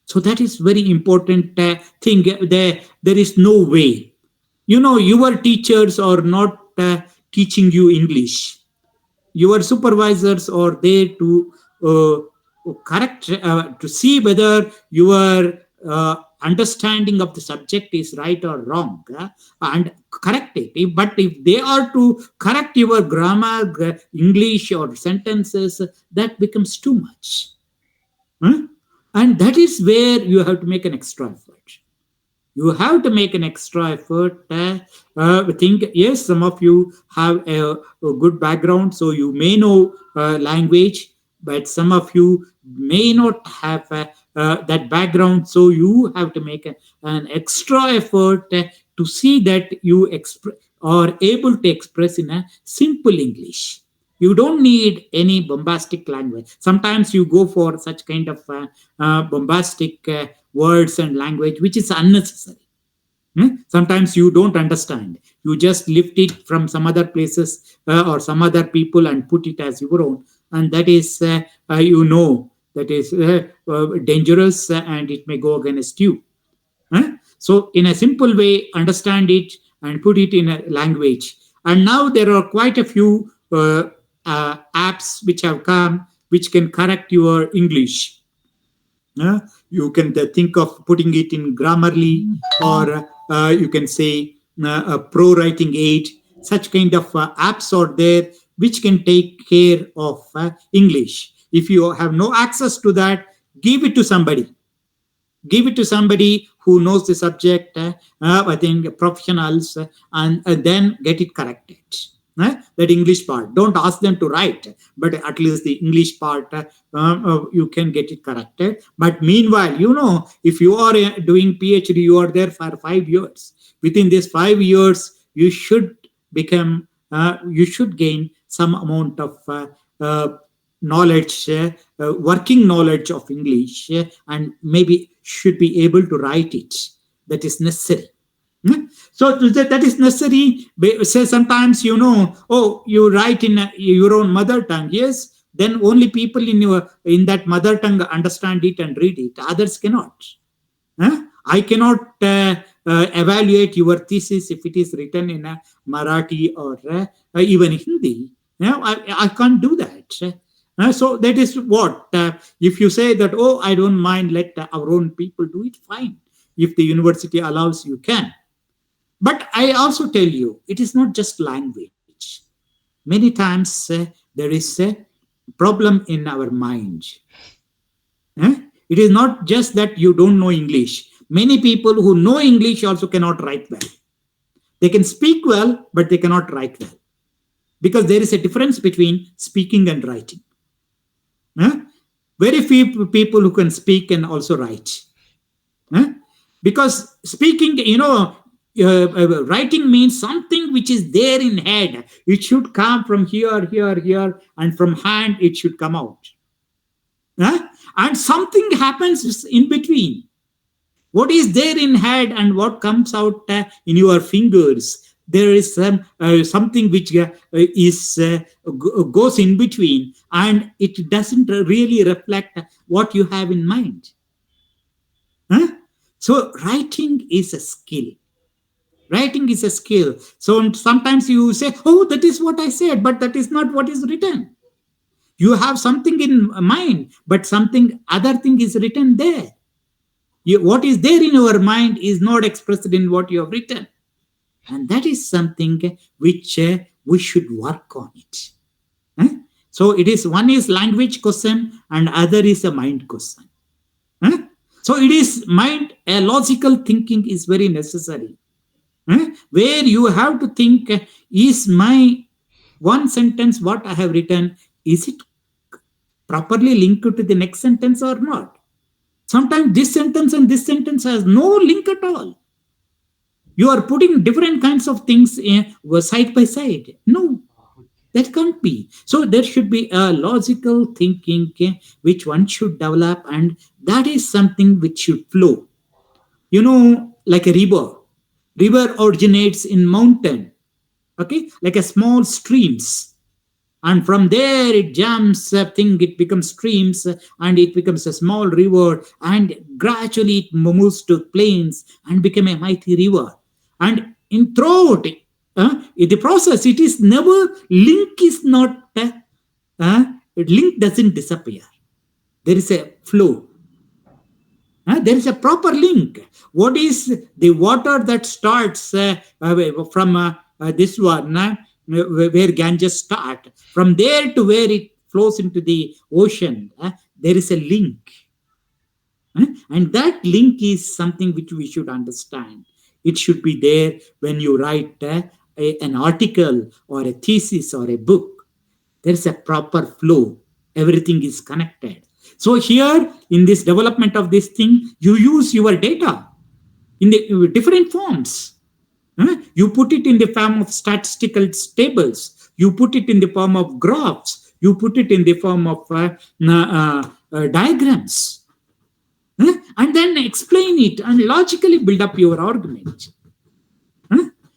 S4: So that is very important thing. There is no way. Your teachers are not teaching you English. Your supervisors are there to correct, to see whether your understanding of the subject is right or wrong, and correct it. But if they are to correct your grammar, English or sentences, that becomes too much. And that is where you have to make an extra effort. You have to make an extra effort. I think, yes, some of you have a good background, so you may know language, but some of you may not have that background, so you have to make an extra effort to see that you are able to express in a simple English. You don't need any bombastic language. Sometimes you go for such kind of bombastic words and language which is unnecessary. Sometimes you don't understand. You just lift it from some other places or some other people and put it as your own. And that is, that is dangerous and it may go against you. So, in a simple way, understand it and put it in a language. And now there are quite a few apps which have come which can correct your English. You can think of putting it in Grammarly, or you can say a pro writing aid. Such kind of apps are there which can take care of English. If you have no access to that, give it to somebody. Give it to somebody who knows the subject, I think professionals, and then get it corrected. That English part, don't ask them to write, but at least the English part, you can get it corrected. But meanwhile, if you are doing PhD, you are there for 5 years. Within these 5 years, you should gain some amount of knowledge, working knowledge of English, and maybe should be able to write it. That is necessary. So that is necessary. Say sometimes, oh, you write in your own mother tongue. Yes, then only people in that mother tongue understand it and read it. Others cannot. I cannot evaluate your thesis if it is written in a Marathi or even Hindi. I can't do that. So that is what, if you say that, oh, I don't mind, let our own people do it, fine. If the university allows, you can. But I also tell you, it is not just language. Many times there is a problem in our mind. It is not just that you don't know English. Many people who know English also cannot write well. They can speak well, but they cannot write well. Because there is a difference between speaking and writing. Very few people who can speak and also write. Because speaking, writing means something which is there in head. It should come from here, here, here, and from hand it should come out. And something happens in between. What is there in head and what comes out in your fingers, there is something which goes in between, and it doesn't really reflect what you have in mind. So writing is a skill. Writing is a skill. So sometimes you say, oh, that is what I said, but that is not what is written. You have something in mind, but something other thing is written there. What is there in your mind is not expressed in what you have written. And that is something which we should work on it. So it is, one is language question and other is a mind question. So it is mind, a logical thinking is very necessary. Where you have to think, is my one sentence what I have written, is it properly linked to the next sentence or not? Sometimes this sentence and this sentence has no link at all. You are putting different kinds of things side by side. No, that can't be. So there should be a logical thinking which one should develop, and that is something which should flow. Like a river. River originates in mountain, okay, like a small streams. And from there it jumps, it becomes streams, and it becomes a small river, and gradually it moves to plains and become a mighty river. And in throughout in the process, it is never, link is not, link doesn't disappear. There is a flow. There is a proper link. What is the water that starts from this one, where Ganges start, from there to where it flows into the ocean, there is a link. And that link is something which we should understand. It should be there when you write an article or a thesis or a book. There is a proper flow, everything is connected. So here in this development of this thing, you use your data in the different forms. You put it in the form of statistical tables. You put it in the form of graphs. You put it in the form of diagrams. And then explain it and logically build up your argument.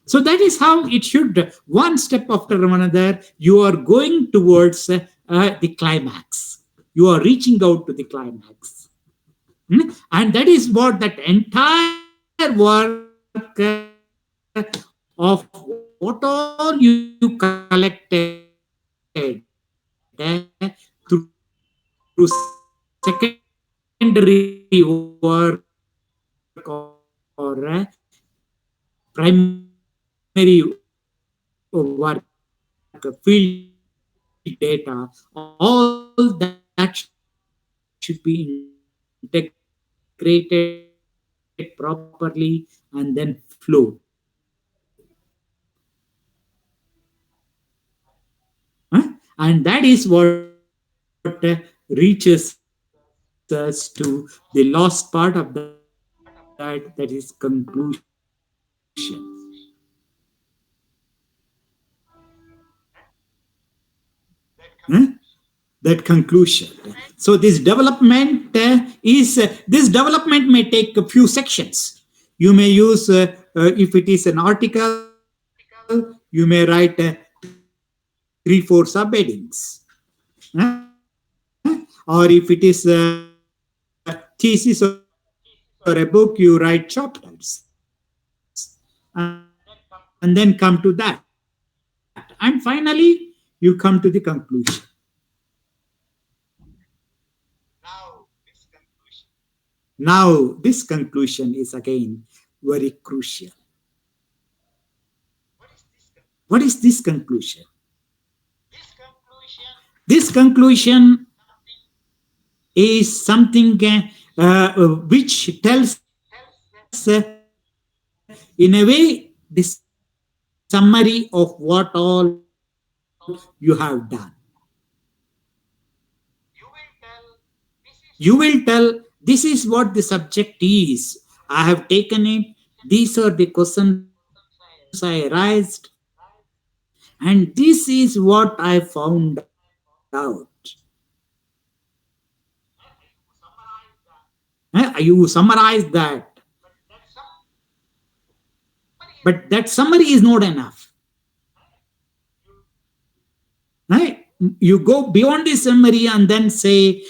S4: So that is how it should, one step after another, you are going towards the climax. You are reaching out to the climax. And that is what that entire work of what all you collected through secondary work or primary work, field data, all that should be integrated properly and then flow. And that is what reaches us to the last part of that is conclusion. That conclusion. So this development this development may take a few sections. You may use if it is an article, you may write 3 4 subheadings. Or if it is a thesis or a book, you write chapters. And then come to that. And finally, you come to the conclusion. Now, this conclusion is again very crucial. What is this conclusion? This conclusion is something which tells in a way the summary of what all you have done. You will tell this is what the subject is. I have taken it. These are the questions I raised. And this is what I found out. You summarize that. But that summary is not enough. You go beyond the summary and then say,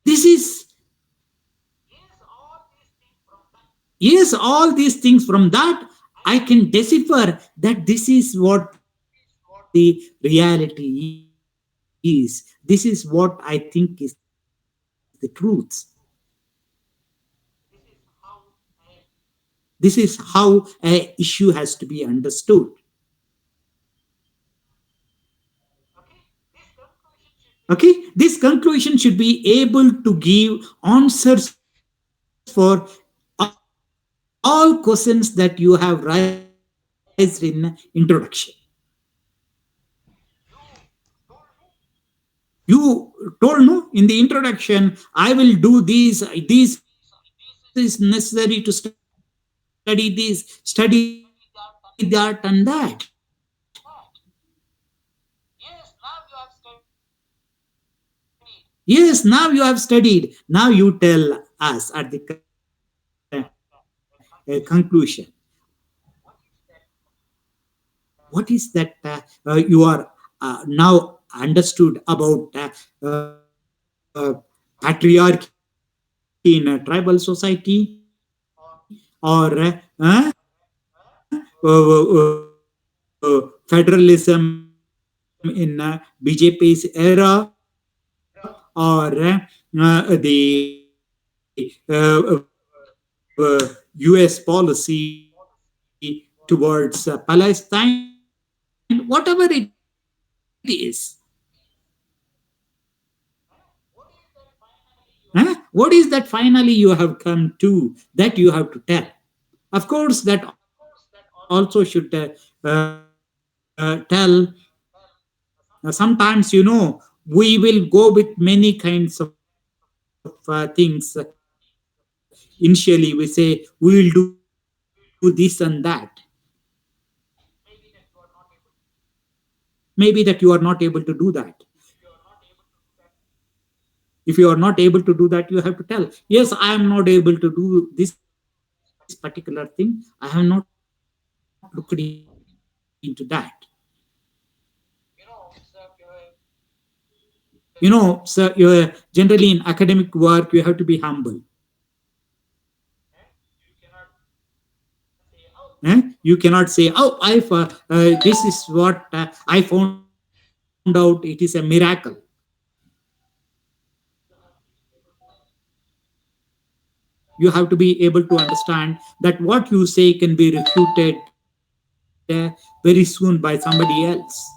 S4: this is, yes, all these things from that, I can decipher that this is what the reality is. This is what I think is the truth. This is how a issue has to be understood. Okay, this conclusion should be able to give answers for all questions that you have raised in introduction. You told no in the introduction, I will do these. This is necessary to study this, study that, and that. Yes, now you have studied. Now you tell us at the conclusion. What is that you are now understood about patriarchy in a tribal society or federalism in BJP's era or the US policy towards Palestine, whatever it is. What is that finally you have come to that you have to tell? Of course, that also should tell. Sometimes, we will go with many kinds of things. Initially, we say we will do this and that. Maybe that you are not able to do that. If you are not able to do that, you have to tell, yes, I am not able to do this particular thing. I have not looked into that. Generally in academic work, you have to be humble. You cannot say, oh, this is what I found out, it is a miracle. You have to be able to understand that what you say can be refuted very soon by somebody else.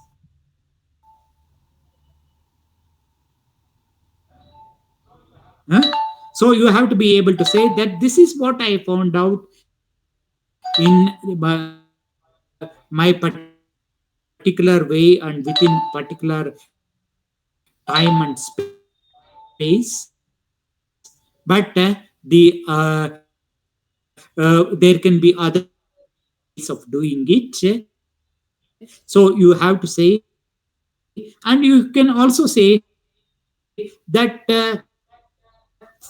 S4: So you have to be able to say that this is what I found out in my particular way and within particular time and space. But there can be other ways of doing it. So you have to say, and you can also say that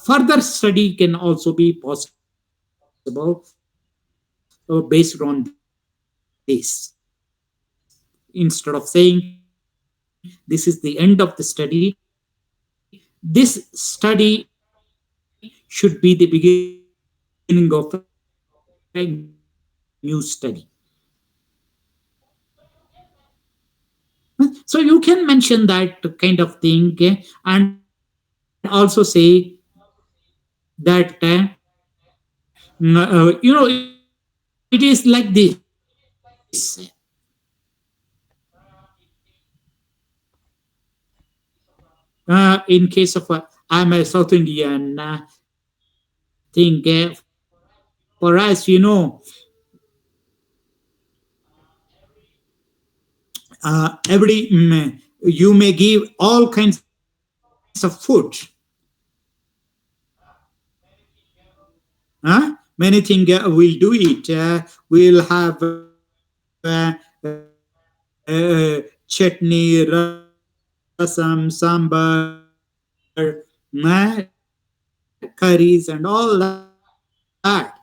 S4: further study can also be possible based on this. Instead of saying this is the end of the study, this study should be the beginning of a new study. So you can mention that kind of thing, and also say that it is like this. In case of I'm a South Indian thing, for us, you may give all kinds of food. Many things we'll do it. We'll have chutney, rasam, sambar, curries, and all that.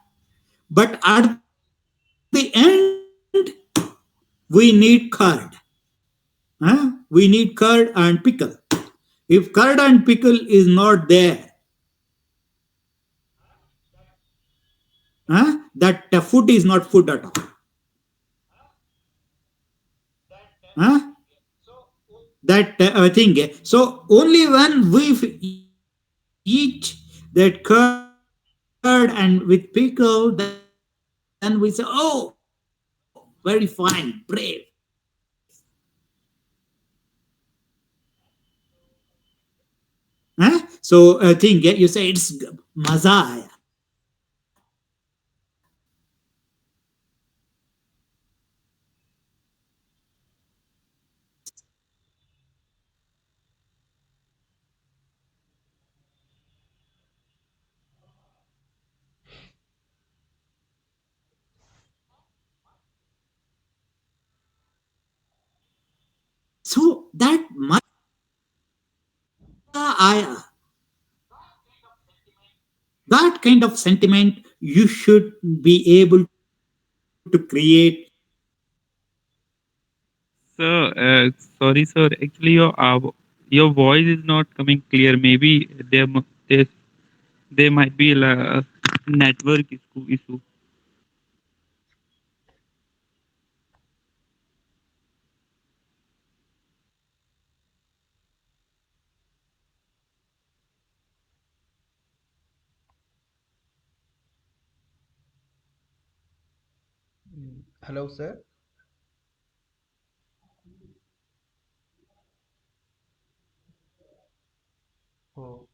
S4: But at the end, we need curd. We need curd and pickle. If curd and pickle is not there, that food is not food at all. That thing. So only when we eat that curd and with pickle, then we say, oh, very fine, brave. So thing, you say it's mazaya. So that mazaya, that kind of sentiment you should be able to create.
S5: Sir, sorry, sir. Actually, your voice is not coming clear. Maybe there might be a network issue.
S1: Hello, sir. Oh,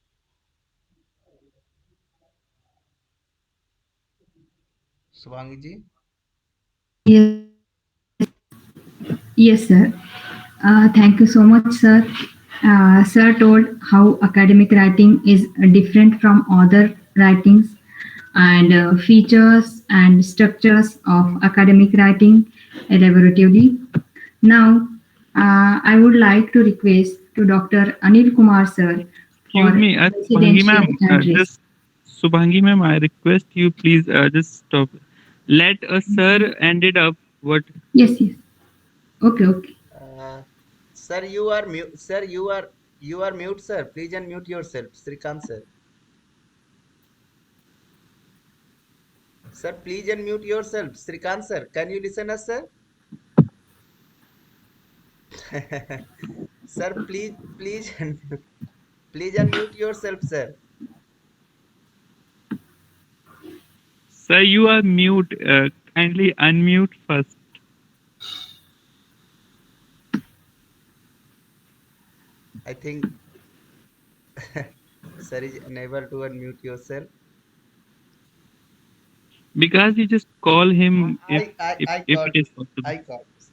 S1: Shubhangi ji.
S2: Yes, sir. Thank you so much, sir. Sir told how academic writing is different from other writings and features and structures of academic writing elaboratively. Now, I would like to request to Dr. Anil Kumar sir
S5: Excuse
S2: for
S5: me, Shubhangi
S2: presidential
S5: ma'am,
S2: address.
S5: just Shubhangi ma'am, I request you please just stop. Let us sir ended up what.
S2: Yes, yes. Okay, okay.
S1: Uh, sir, you are mute. Sir, you are mute, sir. Please unmute yourself, Srikanth sir. Sir, please unmute yourself, Srikanth sir. Can you listen us, sir? Sir, please, please unmute yourself, sir.
S5: Sir, you are mute. Kindly unmute first.
S1: I think sir is unable to unmute yourself.
S5: Because you just call
S1: I,
S5: him
S1: I, I, I
S5: if it
S1: called you,
S5: is
S1: sir.
S5: possible.
S1: I called you, sir.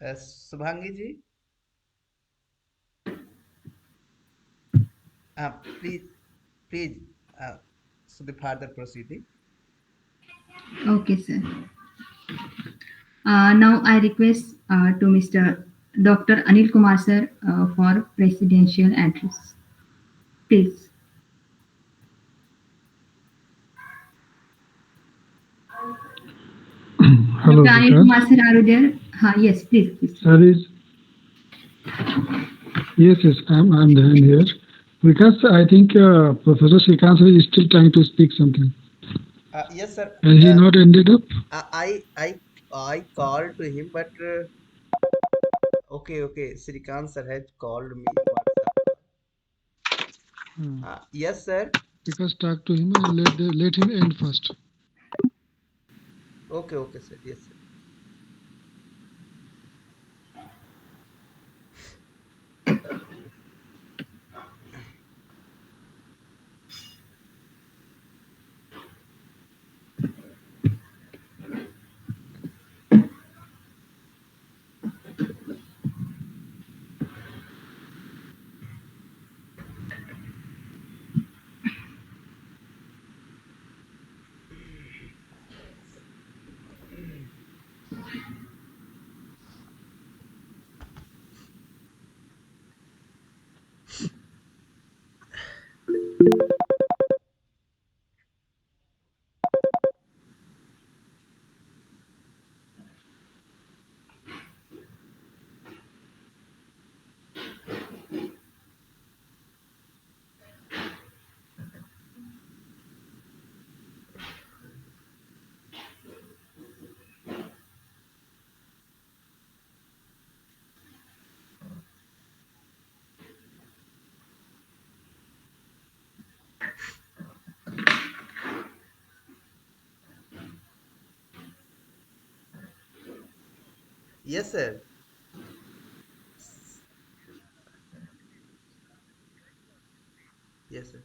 S1: Subhangi ji, please, please, uh, so the further proceeding.
S2: Okay, sir. Now I request to Mr. Dr. Anil Kumar sir for presidential address. Please.
S6: Hello,
S2: Dr. Anil
S6: Vikash.
S2: Kumar sir, are you there? Yes, please, please.
S6: Sir is yes, yes. I'm there here. Vikas, I think Professor Srikanth is still trying to speak something.
S1: Yes, sir.
S6: Has he not ended up?
S1: I, I, I called to him, but okay. Srikanth sir had called me in WhatsApp.
S6: Hmm.
S1: Yes, sir.
S6: Vikas, talk to him and let him end first.
S1: Okay, sir. Yes, sir. Yes, sir. Yes, sir.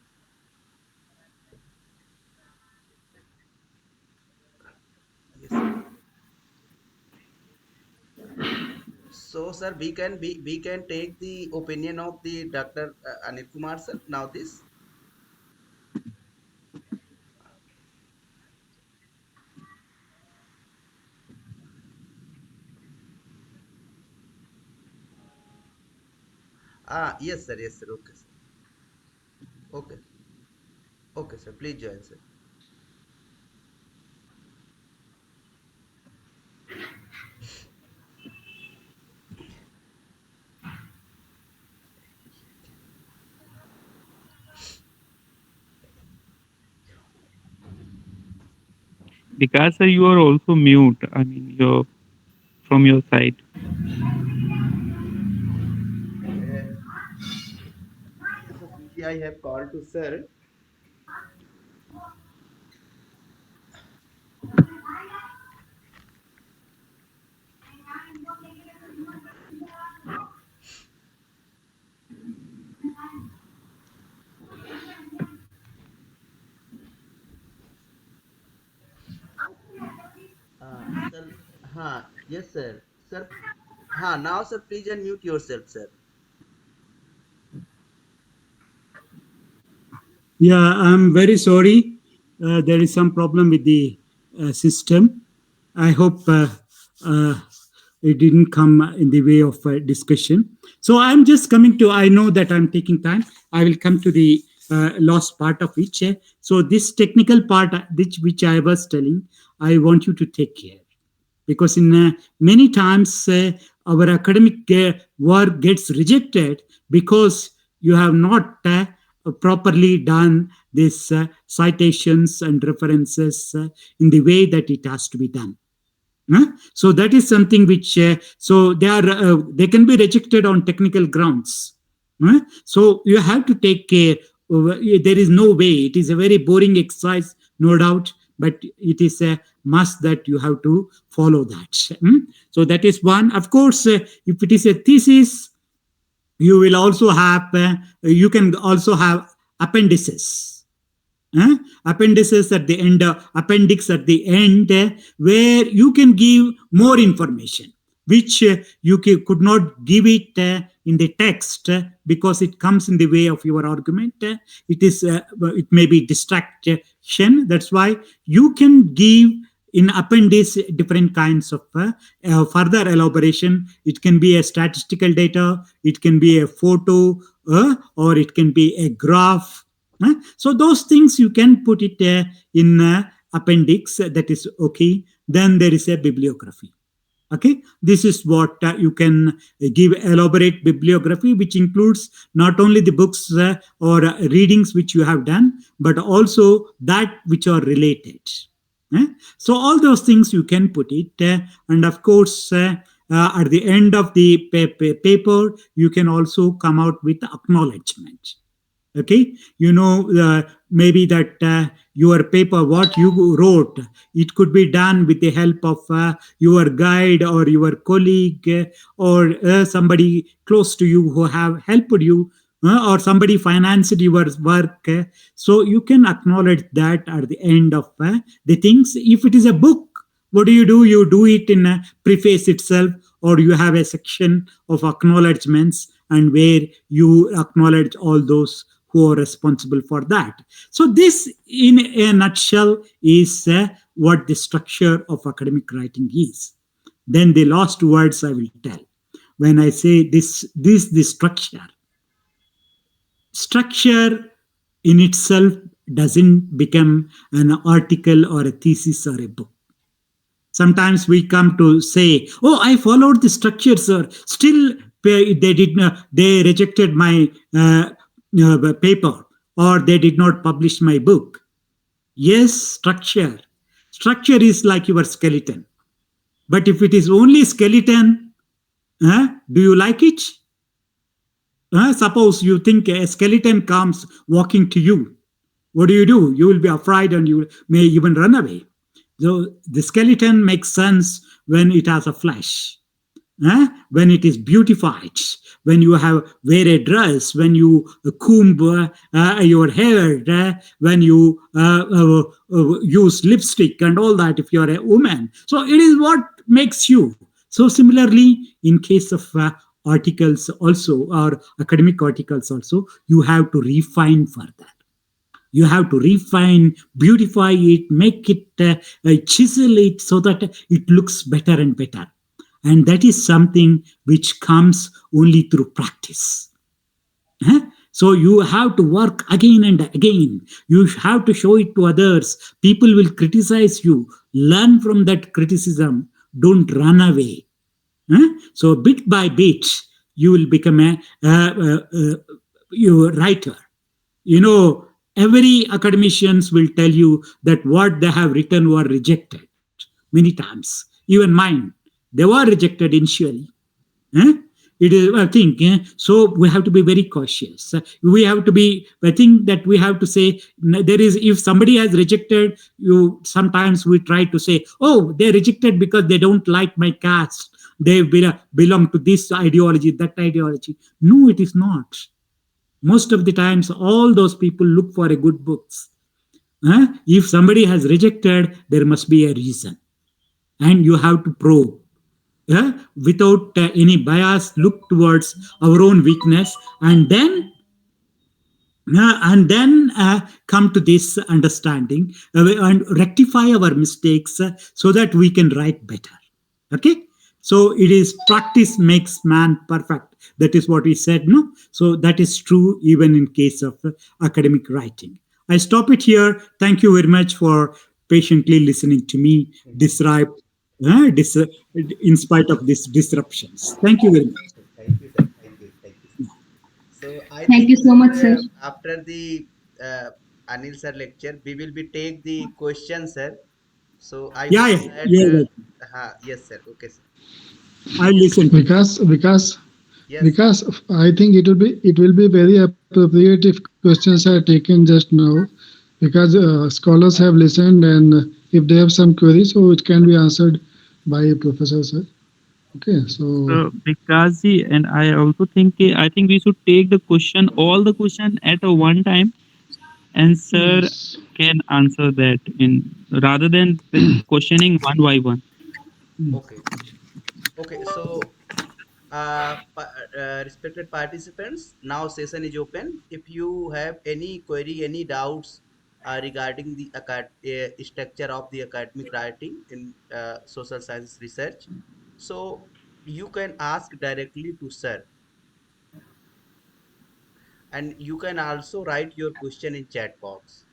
S1: Yes, sir. So, sir, we can take the opinion of the Dr. Anil Kumar, sir. Now, this. Yes, sir. Yes, sir. Okay, sir. Okay. Okay, sir. Please join, sir.
S5: Because sir, you are also mute. I mean, you're from your side.
S1: I have called to sir. Sir, yes, sir. Sir, now, sir, please unmute yourself, sir.
S4: Yeah, I'm very sorry. There is some problem with the system. I hope uh, it didn't come in the way of discussion. So I'm just coming to, I know that I'm taking time. I will come to the last part of it. So this technical part, which I was telling, I want you to take care, because in many times our academic work gets rejected because you have not properly done these citations and references in the way that it has to be done. So that is something which so they can be rejected on technical grounds. So you have to take care. There is no way. It is a very boring exercise, no doubt, but it is a must that you have to follow that. So that is one. Of course, if it is a thesis, you will also have. You can also have appendices. Appendices at the end, appendix at the end, where you can give more information, which you could not give it in the text because it comes in the way of your argument. It may be distraction. That's why you can give in appendix different kinds of further elaboration. It can be a statistical data, it can be a photo, or it can be a graph. So those things you can put it in appendix. That is okay. Then there is a bibliography. Okay, this is what you can give elaborate bibliography, which includes not only the books or readings which you have done, but also that which are related. So all those things you can put it, and of course at the end of the paper you can also come out with acknowledgement. Okay, maybe that your paper, what you wrote, it could be done with the help of your guide or your colleague, or somebody close to you who have helped you, or somebody financed your work. So you can acknowledge that at the end of the things. If it is a book, what do? You do it in a preface itself, or you have a section of acknowledgements, and where you acknowledge all those who are responsible for that. So this, in a nutshell, is what the structure of academic writing is. Then the last words I will tell. When I say the structure in itself doesn't become an article or a thesis or a book. Sometimes we come to say, "Oh, I followed the structure, sir. Still, they rejected my paper, or they did not publish my book." Yes, structure. Structure is like your skeleton. But if it is only skeleton, do you like it? Suppose you think a skeleton comes walking to you. What do? You will be afraid and you may even run away. So the skeleton makes sense when it has a flesh, when it is beautified, when you have wear a dress, when you comb your hair, when you use lipstick and all that, if you are a woman. So it is what makes you. So similarly, in case of articles also, or academic articles also, you have to refine further. You have to refine, beautify it, make it, chisel it so that it looks better and better. And that is something which comes only through practice. So you have to work again and again. You have to show it to others. People will criticize you. Learn from that criticism. Don't run away. So bit by bit, you will become a writer. Every academicians will tell you that what they have written were rejected many times. Even mine, they were rejected initially. It is, I think, so we have to be very cautious. We have to be, I think that we have to say, there is, if somebody has rejected you, sometimes we try to say, oh, they rejected because they don't like my caste. They belong to this ideology, that ideology. No, it is not. Most of the times, all those people look for a good books. If somebody has rejected, there must be a reason. And you have to probe, without any bias, look towards our own weakness, and then come to this understanding, and rectify our mistakes, so that we can write better. Okay, so it is practice makes man perfect. That is what we said, no? So that is true even in case of academic writing. I stop it here. Thank you very much for patiently listening to me describe, uh, dis- uh, in spite of these disruptions. Thank you very much.
S1: Thank you, sir. Thank you, sir. So I
S2: Thank
S1: think,
S2: you so
S1: sir,
S2: much, sir.
S1: after the Anil sir lecture, we will be take the questions, sir. So I
S4: Yeah,
S1: hope
S4: yeah,
S1: that,
S4: you're welcome.
S1: yes, sir. Okay, sir.
S4: I listen to you.
S6: Vikas,
S1: Yes,
S6: Vikas, I think it will be very appropriate if questions are taken just now, because scholars have listened, and if they have some queries, so it can be answered by Professor sir. Okay, so
S5: So because and I also think I think we should take the question, all the question at a one time, and sir
S6: yes.
S5: can answer that in rather than questioning one by one.
S1: okay. Okay, so respected participants, now session is open. If you have any query, any doubts regarding the structure of the academic writing in social science research, so you can ask directly to sir, and you can also write your question in chat box.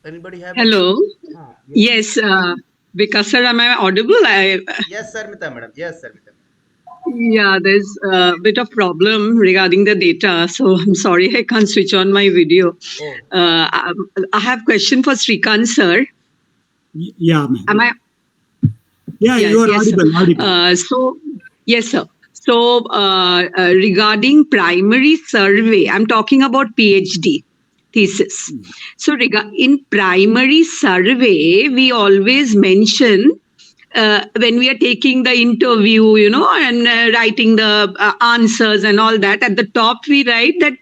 S1: Anybody have any?
S7: Hello.
S1: Yes.
S7: Yes, Vikas sir, am I audible?
S1: Yes, sir, Mita madam. Yes, sir, Mita madam.
S7: Yeah, there's a bit of problem regarding the data, so I'm sorry I can't switch on my video.
S1: Oh,
S7: I have question for Srikanth sir.
S4: Yeah, man.
S7: Am I?
S4: Yeah,
S7: Yes,
S4: you are
S7: yes, sir.
S4: audible, audible.
S7: Yes, sir. So, regarding primary survey, I'm talking about PhD thesis. So, in primary survey, we always mention when we are taking the interview, and writing the answers and all that, at the top we write that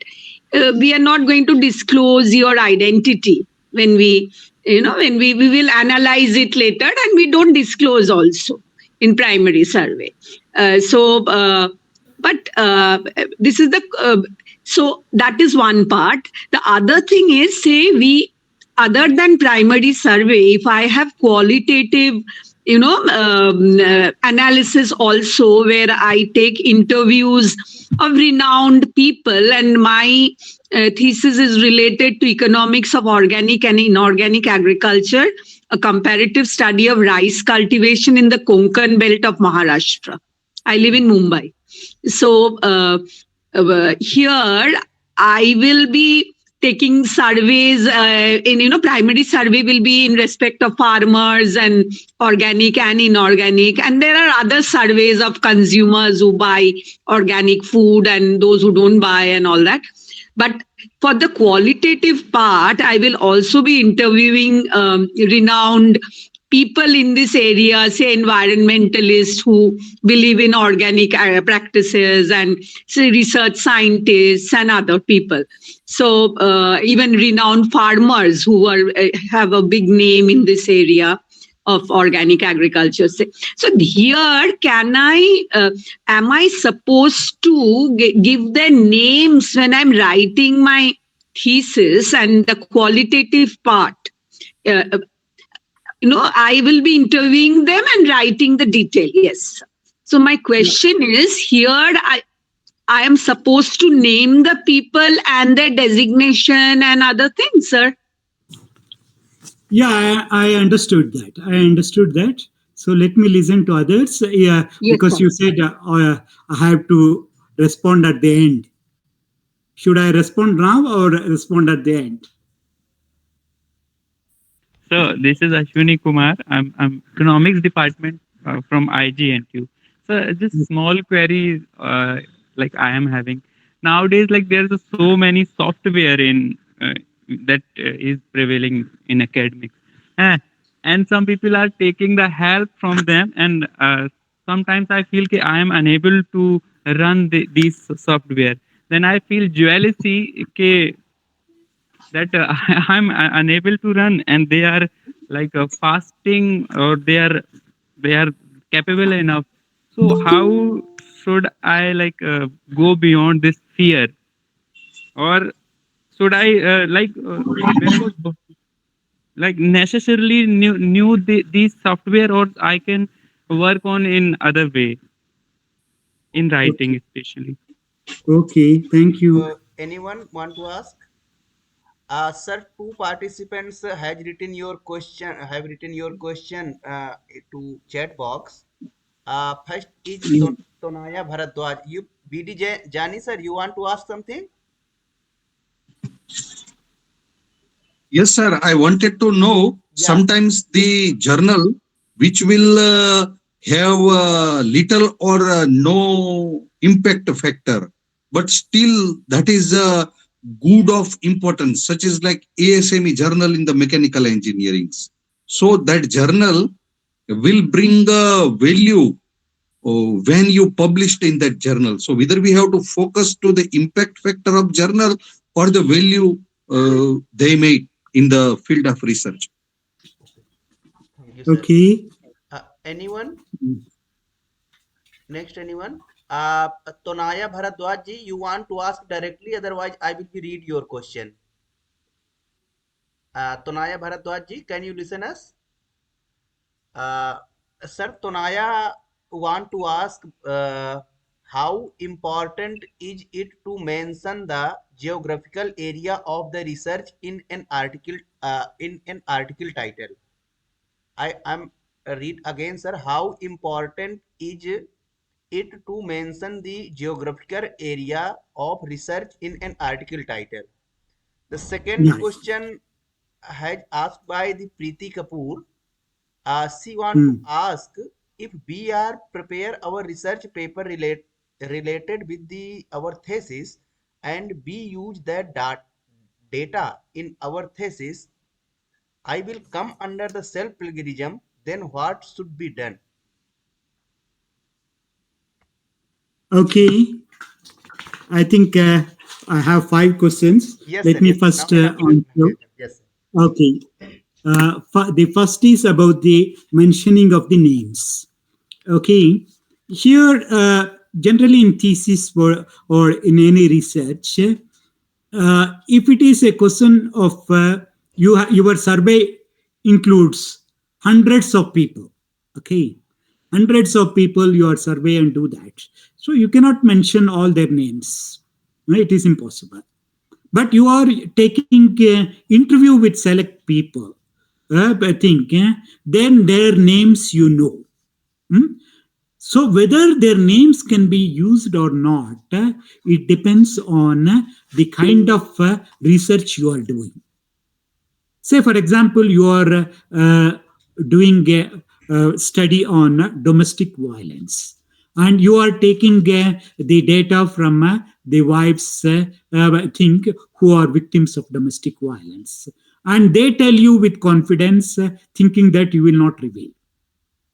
S7: we are not going to disclose your identity when we will analyze it later, and we don't disclose also in primary survey. So, but this is the so that is one part. The other thing is, say we, other than primary survey, if I have qualitative analysis also, where I take interviews of renowned people, and my thesis is related to economics of organic and inorganic agriculture, a comparative study of rice cultivation in the Konkan belt of Maharashtra. I live in Mumbai. So here I will be taking surveys in, primary survey will be in respect of farmers and organic and inorganic, and there are other surveys of consumers who buy organic food and those who don't buy and all that. But for the qualitative part, I will also be interviewing renowned people in this area, say environmentalists who believe in organic practices, and say research scientists and other people. So even renowned farmers who have a big name in this area of organic agriculture. So here, can I? Am I supposed to give their names when I'm writing my thesis, and the qualitative part? Uh, I will be interviewing them and writing the detail. Yes. So my
S4: Yeah,
S7: question is here. I am supposed to name the people and their designation and other things, sir.
S4: yeah, I understood that. I understood that. So let me listen to others. Yeah,
S7: Yes,
S4: because
S7: sir.
S4: you said I have to respond at the end. Should I respond now or respond at the end?
S5: So this is Ashwani Kumar. I'm economics department from IGNTU. So just small query, like I am having nowadays. Like there's so many software in that is prevailing in academics, Eh, and some people are taking the help from them. And sometimes I feel that I am unable to run these software. Then I feel jealousy that I'm unable to run, and they are like fasting, or they are capable enough. So how should I like go beyond this fear, or should I because like necessarily knew these software, or I can work on in other way in writing
S4: Okay.
S5: especially.
S4: Okay. Thank you.
S1: Anyone want to ask? Sir, two participants have written your question to chat box. First is
S4: Yeah.
S1: Tonaya Bharadwaj. You, BD Jani sir, you want to ask something?
S8: Yes, sir. I wanted to know
S1: Yeah.
S8: sometimes the journal which will have little or no impact factor, but still that is good of importance, such as like ASME journal in the mechanical engineering. So that journal will bring value when you published in that journal. So whether we have to focus to the impact factor of journal or the value they made in the field of research.
S1: Thank you, sir.
S4: Okay.
S1: Anyone? Next, anyone? Tonaya Bharadwaj ji, you want to ask directly, otherwise I will be read your question. Tonaya Bharadwaj ji, can you listen us? Uh, Sir, Tonaya want to ask how important is it to mention the geographical area of the research in an article title? I am read again, sir. How important is it to mention the geographical area of research in an article title? The second
S4: Nice.
S1: question has asked by the Preeti Kapoor. She want to
S4: Hmm.
S1: ask if we are prepare our research paper related with the our thesis, and we use that data in our thesis, I will come under the self plagiarism. Then what should be done?
S4: Okay. I think I have five questions.
S1: Yes, sir.
S4: Let me
S1: Yes, sir. Now
S4: first
S1: enough time.
S4: answer.
S1: Yes, sir.
S4: Okay. The first is about the mentioning of the names. Okay. Here, generally in thesis or in any research, if it is a question of your survey includes hundreds of people, okay, hundreds of people your survey and do that, so you cannot mention all their names. It is impossible. But you are taking interview with select people, I think then their names you know. Hmm? So whether their names can be used or not, it depends on the kind of research you are doing. Say, for example, you are doing a study on domestic violence, and you are taking the data from the wives, I think, who are victims of domestic violence, and they tell you with confidence, thinking that you will not reveal.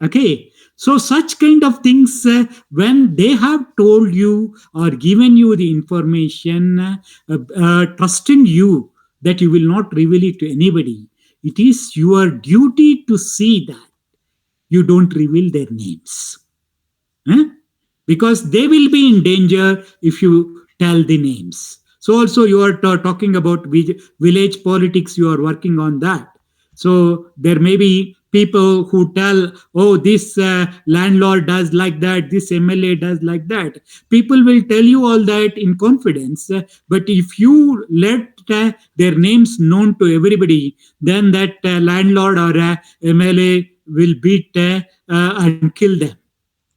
S4: Okay, so such kind of things, when they have told you or given you the information, trusting you that you will not reveal it to anybody, it is your duty to see that you don't reveal their names. Huh? Because they will be in danger if you tell the names. So also you are talking about village politics, you are working on that. So there may be people who tell, oh, this landlord does like that, this MLA does like that. People will tell you all that in confidence, but if you let their names known to everybody, then that landlord or MLA will beat and kill them.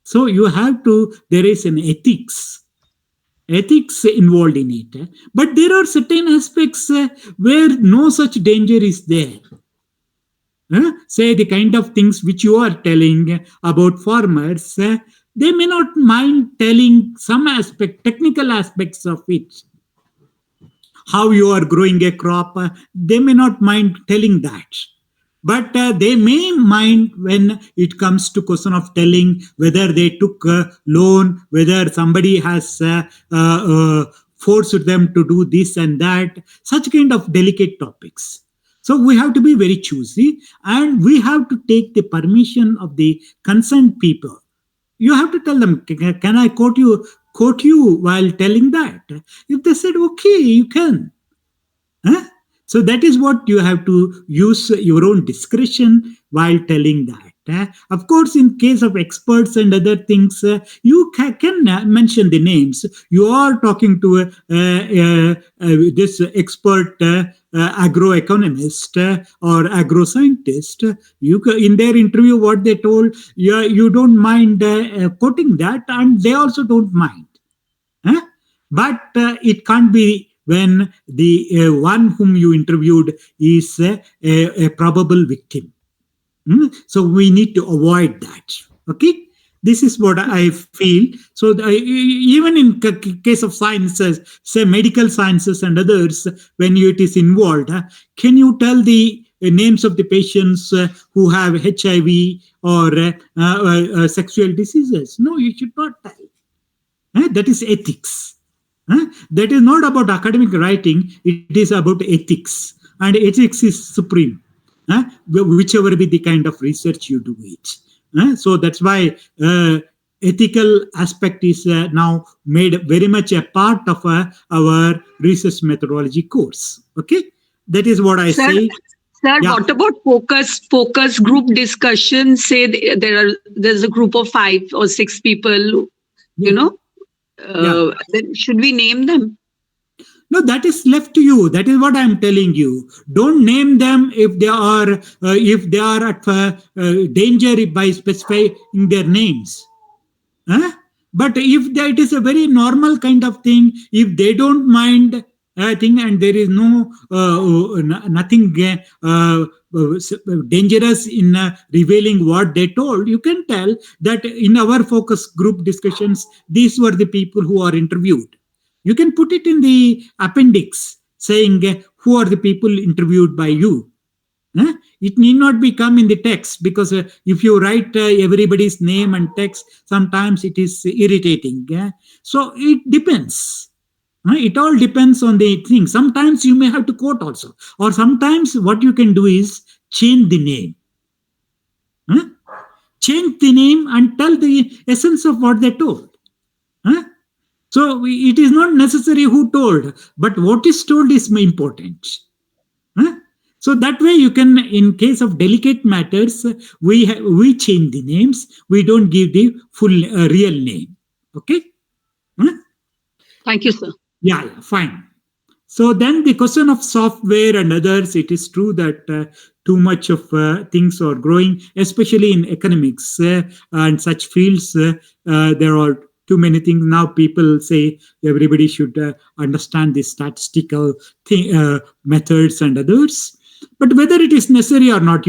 S4: So you have to, there is an ethics involved in it, but there are certain aspects where no such danger is there. Say the kind of things which you are telling about farmers, they may not mind telling some aspect, technical aspects of it, how you are growing a crop. They may not mind telling that, but they may mind when it comes to question of telling whether they took a loan, whether somebody has forced them to do this and that, such kind of delicate topics. So we have to be very choosy, and we have to take the permission of the concerned people. You have to tell them, can I quote you while telling that? If they said okay, you can. Huh? So that is what you have to use your own discretion while telling that. Of course, in case of experts and other things, you can mention the names. You are talking to this expert agroeconomist or agroscientist. In their interview, what they told, you don't mind quoting that, and they also don't mind. Huh? But it can't be when the one whom you interviewed is a probable victim. So we need to avoid that. Okay, this is what I feel. So even in case of sciences, say medical sciences and others, when it is involved, can you tell the names of the patients who have HIV or sexual diseases? No, you should not tell. That is ethics. That is not about academic writing, it is about ethics. And ethics is supreme, whichever be the kind of research you do it. So that's why ethical aspect is now made very much a part of our research methodology course. Okay, that is what I
S7: Sir,
S4: say.
S7: Sir,
S4: Yeah.
S7: what about focus group discussion? Say there's a group of 5 or 6 people,
S4: Yeah.
S7: then should we name them?
S4: No, that is left to you. That is what I am telling you. Don't name them if they are at danger by specifying their names. But if it is a very normal kind of thing, if they don't mind, I think, and there is nothing dangerous in revealing what they told, you can tell that in our focus group discussions, these were the people who are interviewed. You can put it in the appendix saying who are the people interviewed by you. It need not be come in the text, because if you write everybody's name and text, sometimes it is irritating. So it depends. It all depends on the thing. Sometimes you may have to quote also, or sometimes what you can do is change the name. Change the name and tell the essence of what they told. So it is not necessary who told, but what is told is important. So that way you can, in case of delicate matters, we change the names. We don't give the full real name. Okay.
S7: Thank you, sir.
S4: Yeah, fine. So then the question of software and others, it is true that too much of things are growing, especially in economics and such fields. There are too many things. Now people say everybody should understand the statistical methods and others. But whether it is necessary or not,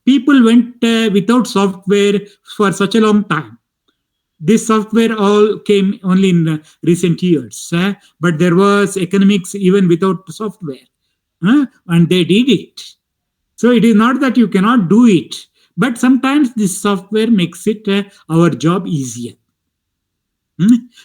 S4: people went without software for such a long time. This software all came only in recent years, but there was economics even without software, and they did it. So it is not that you cannot do it, but sometimes this software makes it our job easier.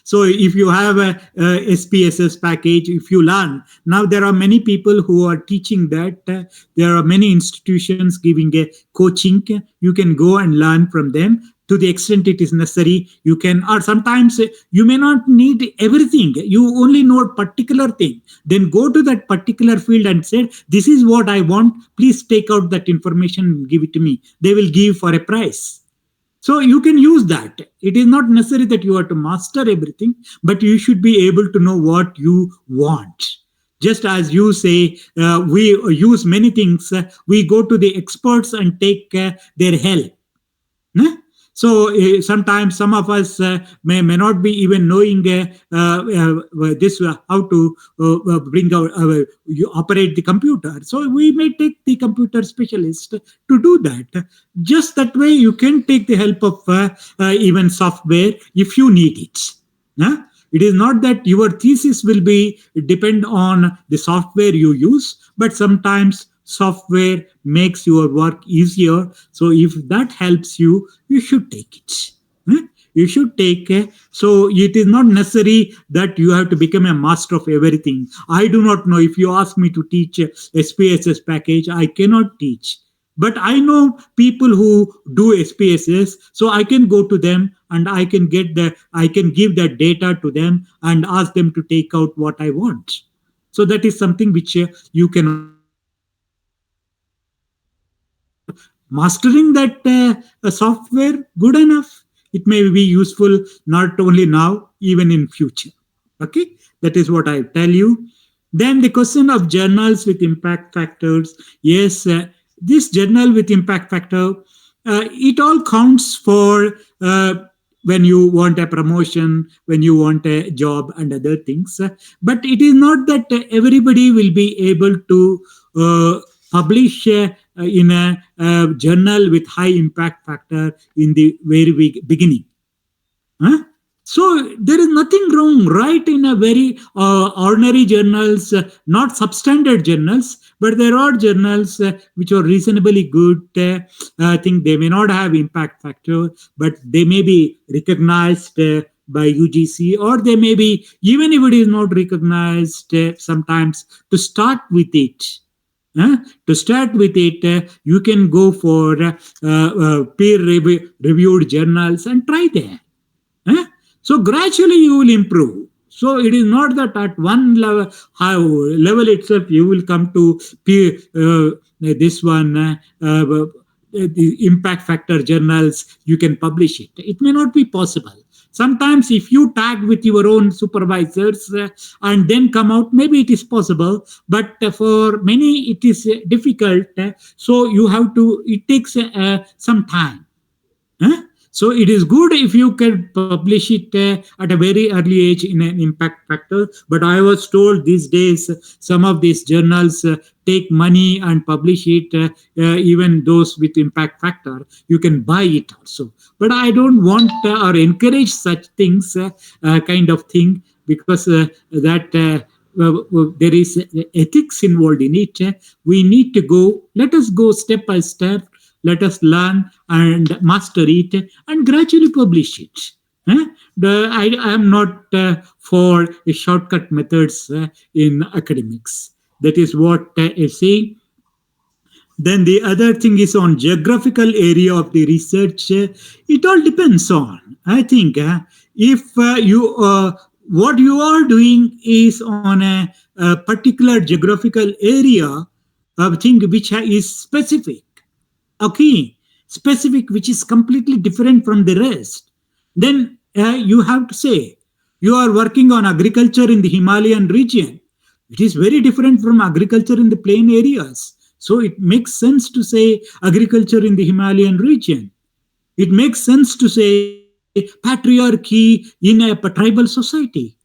S4: So if you have a SPSS package, if you learn, now there are many people who are teaching that. There are many institutions giving a coaching. You can go and learn from them to the extent it is necessary. You can, or sometimes you may not need everything. You only know a particular thing. Then go to that particular field and say, this is what I want. Please take out that information and give it to me. They will give for a price. So you can use that. It is not necessary that you have to master everything, but you should be able to know what you want. Just as you say, we use many things. We go to the experts and take their help. So sometimes some of us may not be even knowing this how to bring you operate the computer. So we may take the computer specialist to do that. Just that way, you can take the help of even software if you need it. Huh? It is not that your thesis will be depend on the software you use, but sometimes software makes your work easier. So if that helps you, you should take it. You should take so it is not necessary that you have to become a master of everything. I do not know. If you ask me to teach SPSS package, I cannot teach, but I know people who do SPSS, so I can go to them and I can give that data to them and ask them to take out what I want. So that is something which you can also do. So mastering that software good enough, it may be useful not only now, even in future. Okay, that is what I tell you. Then the question of journals with impact factors. Yes, this journal with impact factor, it all counts for when you want a promotion, when you want a job and other things. But it is not that everybody will be able to publish in a journal with high impact factor in the very beginning. Huh? So there is nothing wrong, right? In a very ordinary journals, not substandard journals, but there are journals which are reasonably good. I think they may not have impact factor, but they may be recognized by UGC, or they may be, even if it is not recognized, sometimes to start with it. To start with it, you can go for peer reviewed journals and try there. So gradually you will improve. So it is not that at one level itself you will come to this one, the impact factor journals, you can publish it. It may not be possible. Sometimes if you tag with your own supervisors and then come out, maybe it is possible. But for many it is difficult. So you have to, it takes some time. So it is good if you can publish it at a very early age in an impact factor. But I was told these days some of these journals take money and publish it, even those with impact factor. You can buy it also. But I don't want or encourage such things, kind of thing, because that there is ethics involved in it. We need to go, let us go step by step. Let us learn and master it and gradually publish it. I am not for shortcut methods in academics. That is what I say. Then the other thing is on geographical area of the research. It all depends on, I think, if what you are doing is on a particular geographical area of thing which is specific. Okay, specific, which is completely different from the rest, then you have to say you are working on agriculture in the Himalayan region. It is very different from agriculture in the plain areas. So it makes sense to say agriculture in the Himalayan region. It makes sense to say patriarchy in a tribal society.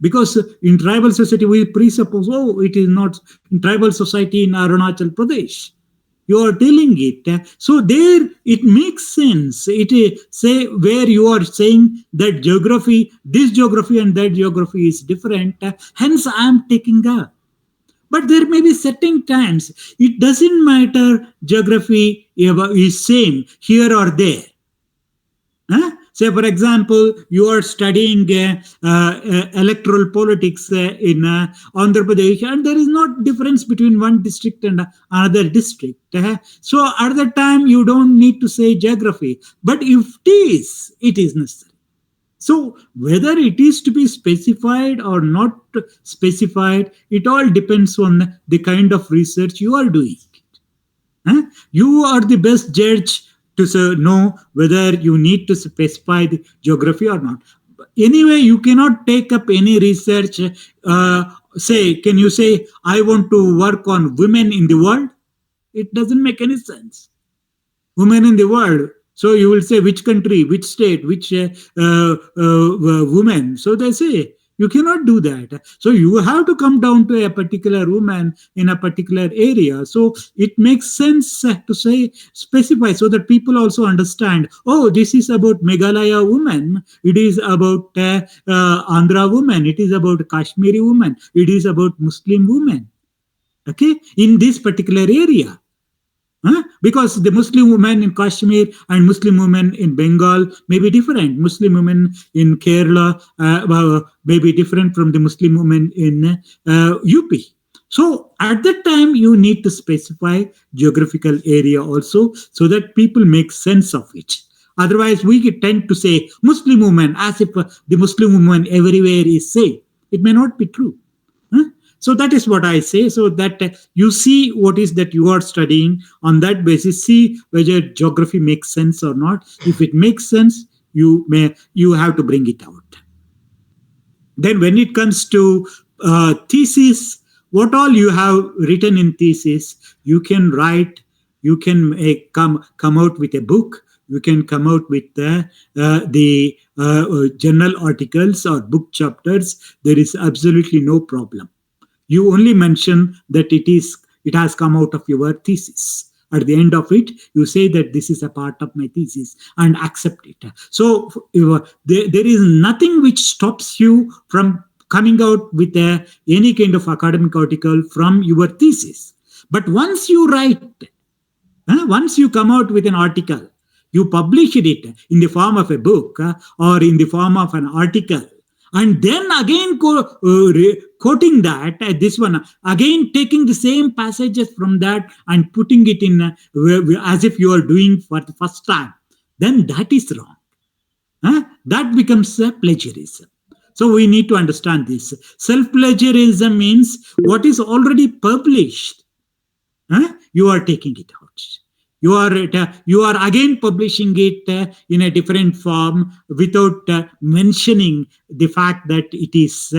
S4: Because in tribal society, we presuppose, oh, it is not in tribal society in Arunachal Pradesh. You are telling it. So there it makes sense. It say where you are saying that geography, this geography and that geography is different. Hence, I am taking up. But there may be certain times it doesn't matter geography is same here or there. Say, for example, you are studying electoral politics in Andhra Pradesh, and there is not difference between one district and another district. So at that time, you don't need to say geography. But if it is necessary. So whether it is to be specified or not specified, it all depends on the kind of research you are doing. You are the best judge to know whether you need to specify the geography or not. Anyway, you cannot take up any research. Can you say, I want to work on women in the world? It doesn't make any sense. Women in the world, So you will say which country, which state, which woman. So they say you cannot do that. So you have to come down to a particular woman in a particular area. So it makes sense to say specify so that people also understand. Oh, this is about Meghalaya woman. It is about Andhra woman. It is about Kashmiri woman. It is about Muslim woman. Okay, in this particular area. Because the Muslim women in Kashmir and Muslim women in Bengal may be different. Muslim women in Kerala may be different from the Muslim women in UP. So at that time, you need to specify geographical area also so that people make sense of it. Otherwise, we tend to say Muslim woman as if the Muslim woman everywhere is same. It may not be true. So that is what I say. So that you see what is that you are studying. On that basis, see whether geography makes sense or not. If it makes sense, you have to bring it out. Then when it comes to thesis, what all you have written in thesis, you can write, you can come out with a book, you can come out with the journal articles or book chapters. There is absolutely no problem. You only mention that it has come out of your thesis. At the end of it, you say that this is a part of my thesis and accept it. So there is nothing which stops you from coming out with any kind of academic article from your thesis. But once you write, once you come out with an article, you publish it in the form of a book or in the form of an article, and then again quoting that, this one, again taking the same passages from that and putting it in as if you are doing for the first time, then that is wrong. That becomes plagiarism. So we need to understand this. Self-plagiarism means what is already published, you are taking it out. You are again publishing it in a different form without mentioning the fact that it is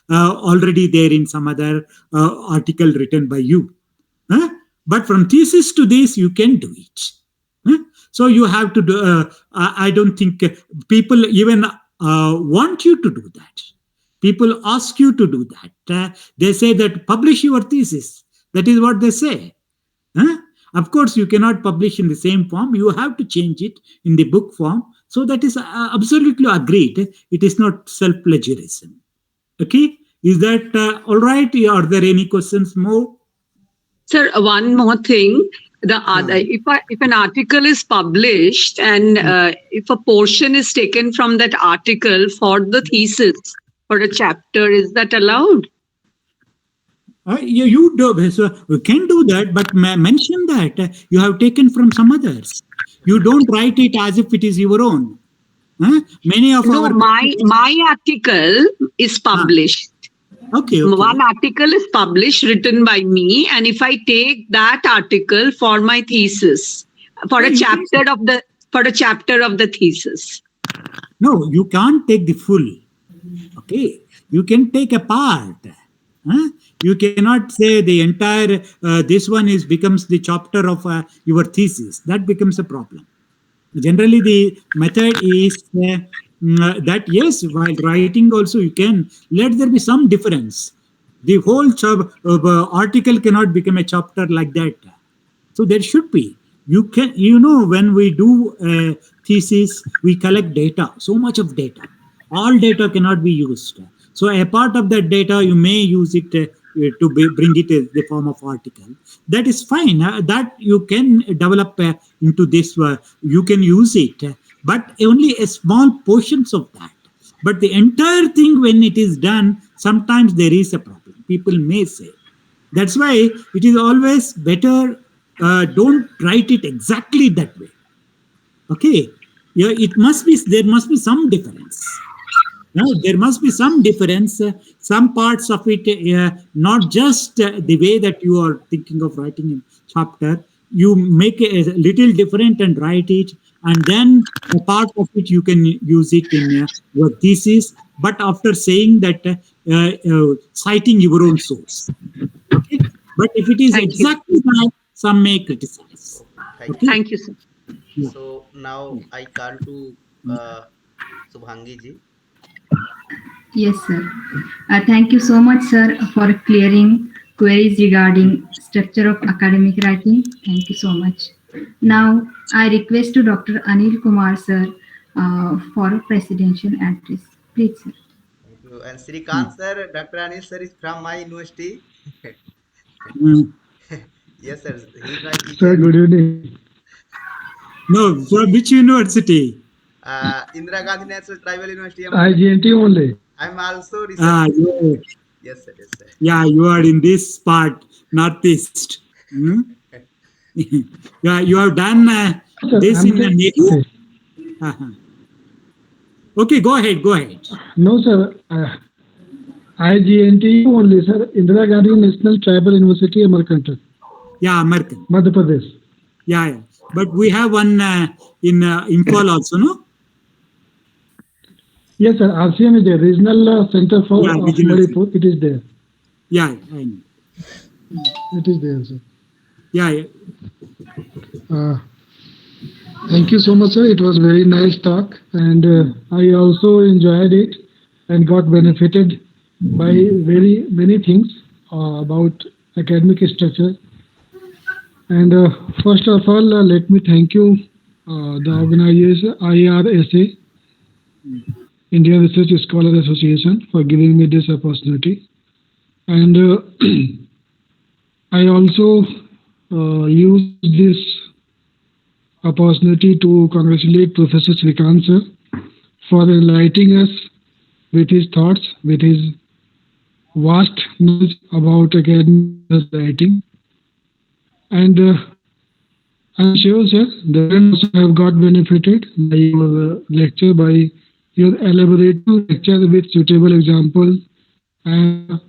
S4: already there in some other article written by you. But from thesis to this, you can do it. So you have to do. I don't think people even want you to do that. People ask you to do that. They say that publish your thesis. That is what they say. Of course, you cannot publish in the same form. You have to change it in the book form. So that is absolutely agreed. It is not self-plagiarism. Okay? Is that all right? Are there any questions more?
S7: Sir, one more thing. If an article is published and if a portion is taken from that article for the thesis or a chapter, is that allowed?
S4: You can do that, but mention that you have taken from some others. You don't write it as if it is your own. Many of
S7: my article is published.
S4: Okay.
S7: One article is published, written by me, and if I take that article for my thesis, for a chapter of the thesis.
S4: No, you can't take the full. Okay, you can take a part. You cannot say the entire this one becomes the chapter of your thesis. That becomes a problem. Generally, the method is that yes, while writing also you can let there be some difference. The whole article cannot become a chapter like that. So there should be. You can, when we do a thesis, we collect data, so much of data. All data cannot be used. So a part of that data, you may use it to bring it in the form of article. That is fine. That you can develop into this. You can use it, but only a small portions of that. But the entire thing, when it is done, sometimes there is a problem. People may say. That's why it is always better. Don't write it exactly that way. Okay. Yeah, there must be some difference. Now, there must be some difference, some parts of it, not just the way that you are thinking of writing a chapter. You make a little different and write it, and then a part of it you can use it in your thesis, but after saying that, citing your own source. Okay? But if it is exactly that, some may criticize.
S7: Thank you, sir.
S1: So now I call to Shubhangi ji.
S2: Yes, sir. Thank you so much, sir, for clearing queries regarding structure of academic writing. Thank you so much. Now, I request to Dr. Anil Kumar, sir, for a presidential address. Please, sir.
S1: Thank you. And Srikanth sir, Dr. Anil sir is from my university.
S4: Mm.
S1: Yes, sir. He is my
S6: Sir,
S1: teacher.
S6: good evening.
S4: No, from which university?
S1: Indira Gandhi National Tribal University, Amarkantak.
S6: IGNT only.
S1: I'm also
S4: Ah,
S1: researcher.
S4: yeah,
S1: Yes, sir. Yes, sir.
S4: yeah, you are in this part, northeast. Hmm? Yeah, you have done
S6: Sir,
S4: this
S6: I'm
S4: in the
S6: saying,
S4: Navy. Uh-huh. Okay, go ahead, go ahead.
S6: no, sir. IGNT only, sir. Indira Gandhi National Tribal University, Amarkantak,
S4: Yeah, American.
S6: Madhya Pradesh.
S4: Yeah, yeah. But we have one in Imphal also, no?
S6: Yes, sir. RCM is there. Regional Center for
S4: Yeah,
S6: of
S4: regional center.
S6: Manipur. It is there.
S4: Yeah, I know.
S6: It is there, sir.
S4: Yeah, yeah.
S6: Uh, Thank you so much, sir. It was very nice talk, and I also enjoyed it and got benefited by very many things about academic structure. And first of all, let me thank you, the organizers IRSA, Indian Research Scholar Association, for giving me this opportunity. And I also use this opportunity to congratulate Professor Srikanth sir for enlightening us with his thoughts, with his vast knowledge about academic research writing. And I'm sure, sir, the students also have got benefited by your lecture, by your elaborative lecture with suitable examples and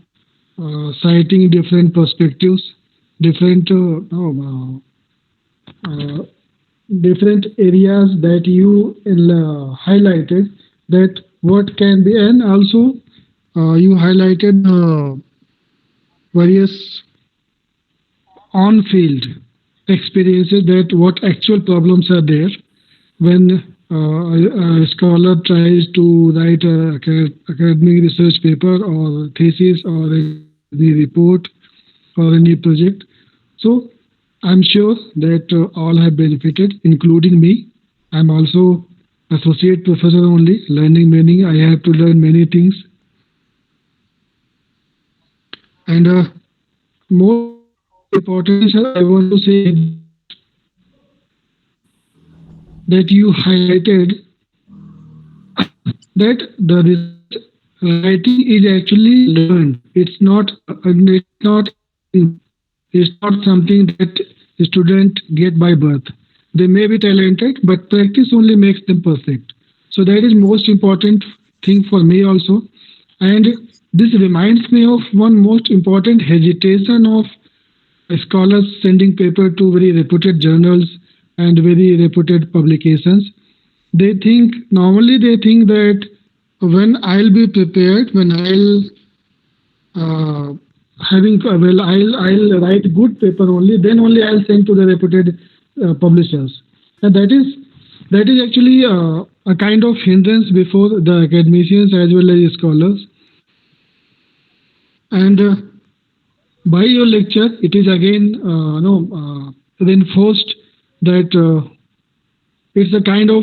S6: citing different perspectives, different no, uh, different areas that you highlighted, that what can be, and also you highlighted various on-field experiences, that what actual problems are there when a scholar tries to write a academic research paper or thesis or any report or any project. So I'm sure that all have benefited, including me. I'm also associate professor only, learning many. I have to learn many things. And most importantly, sir, I want to say that you highlighted that the research writing is actually learned. It's not inborn. It's not something that a student get by birth. They may be talented, but practice only makes them perfect. So that is most important thing for me also. And this reminds me of one most important hesitation of scholars sending paper to very reputed journals and very reputed publications. They think, normally they think that when I'll be prepared, when I'll uh, having well, I'll write good paper only, then only I'll send to the reputed publishers. And that is actually a kind of hindrance before the academicians as well as scholars. And by your lecture, it is again no reinforced that it's a kind of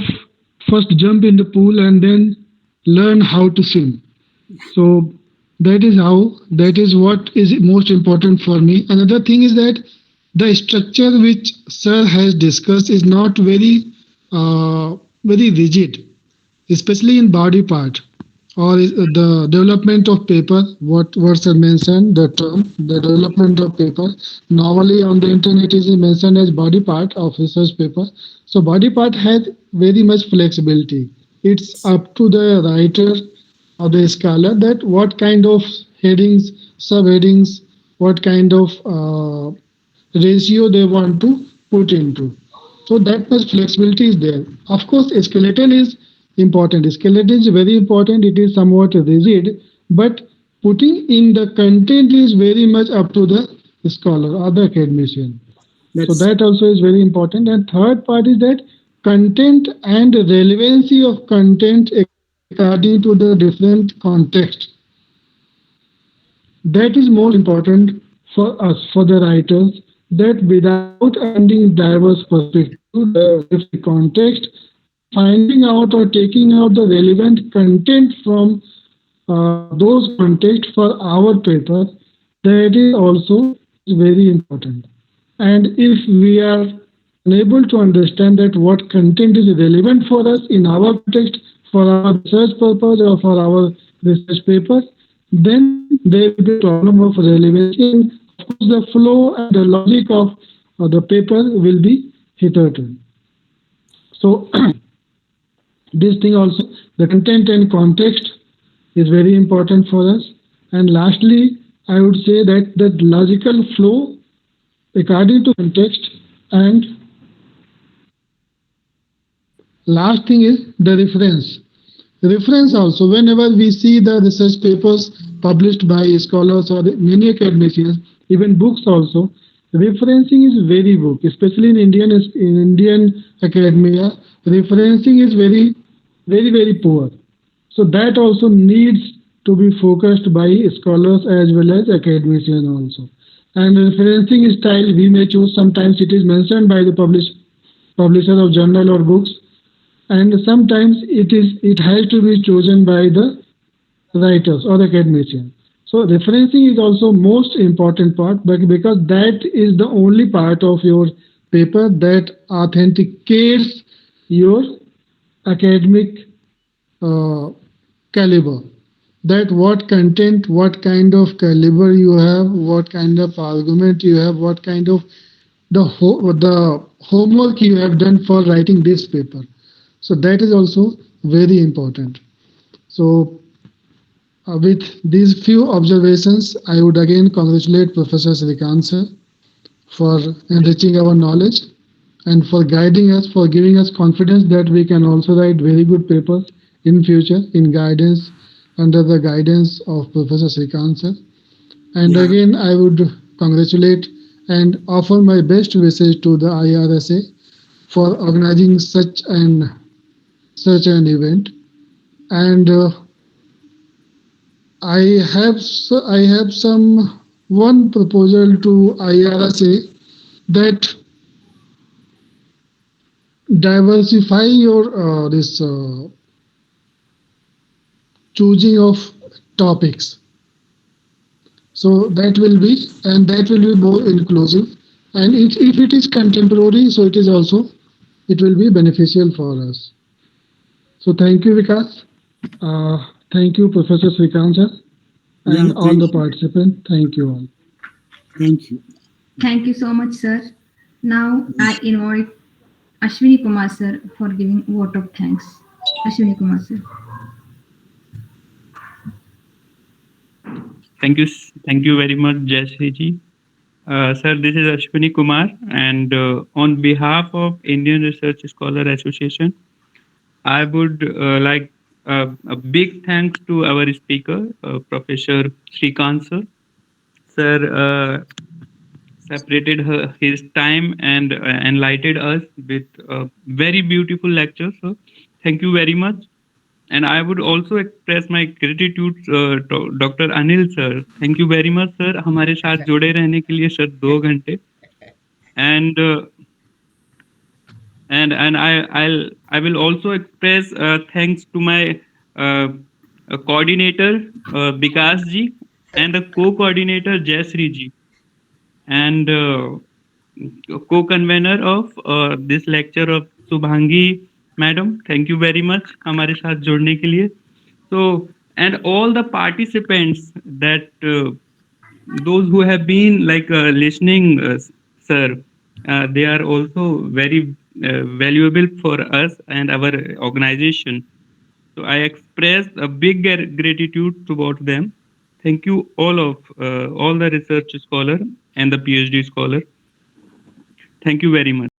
S6: first jump in the pool and then learn how to swim. So that is what is most important for me. Another thing is that the structure which sir has discussed is not very rigid, especially in body part or the development of paper. What words are mentioned, the term, the development of paper. Normally on the internet is mentioned as body part of research paper. So body part has very much flexibility. It's up to the writer or the scholar that what kind of headings, subheadings, what kind of ratio they want to put into. So that much flexibility is there. Of course, a skeleton is important. Skeleton is very important. It is somewhat rigid, but putting in the content is very much up to the scholar or the academician. So
S4: That's
S6: that also is very important. And third part is that content and relevancy of content according to the different context. That is more important for us, for the writers, that without attending diverse perspective, different context, and finding out or taking out the relevant content from those context for our paper, that is also is very important. And if we are unable to understand that what content is relevant for us in our context, for our research purpose or for our research paper, then there will be a problem of relevancy, and of course the flow and the logic of the paper will be hitherto. So this thing also, the content and context is very important for us. And lastly, I would say that the logical flow according to context. And last thing is the reference. Reference also, whenever we see the research papers published by scholars or many academicians, even books also, referencing is very weak, especially in Indian academia. Referencing is very poor. So that also needs to be focused by scholars as well as academicians also. And referencing style we may choose. Sometimes it is mentioned by the publisher of journal or books, and sometimes it has to be chosen by the writers or academicians. So referencing is also most important part, but because that is the only part of your paper that authenticates your academic uh, caliber, that what content, what kind of caliber you have, what kind of argument you have, what kind of the homework you have done for writing this paper. So that is also very important. So with these few observations, I would again congratulate Professor Srikanth sir for enriching our knowledge and for guiding us, for giving us confidence that we can also write very good papers in future in guidance, under the guidance of Professor Srikanth sir. And
S4: Yeah,
S6: again, I would congratulate and offer my best wishes to the IRSA for organizing such an event. And I have some one proposal to IRSA, that diversify your this choosing of topics. So that will be, and that will be more inclusive. And if it is contemporary, so it is also, it will be beneficial for us. So thank you, Vikas. Thank you, Professor Srikanth sir, and
S4: yeah,
S6: all the
S4: thank you.
S6: participants. Thank you all.
S4: Thank you.
S2: Thank you so much, sir. Now I invite Ashwini Kumar sir for giving vote of thanks. Ashwini Kumar sir.
S5: Thank you very much, Jayshree ji. Sir, this is Ashwani Kumar, and on behalf of Indian Research Scholar Association, I would like a big thanks to our speaker, Professor Srikanth sir. Sir separated his time and enlightened us with a very beautiful lecture. So, thank you very much. And I would also express my gratitude to Dr. Anil sir. Thank you very much, sir. हमारे साथ जुड़े रहने के लिए sir 2 घंटे. And I will also express thanks to my uh, coordinator Vikash ji and the co-coordinator Jayshree ji and co-convenor of this lecture of Shubhangi madam. Thank you very much हमारे साथ जुड़ने के लिए. So and all the participants that those who have been like listening, sir, they are also very valuable for us and our organization. So I express a big gratitude toward them. Thank you all the research scholar and the PhD scholar. Thank you very much.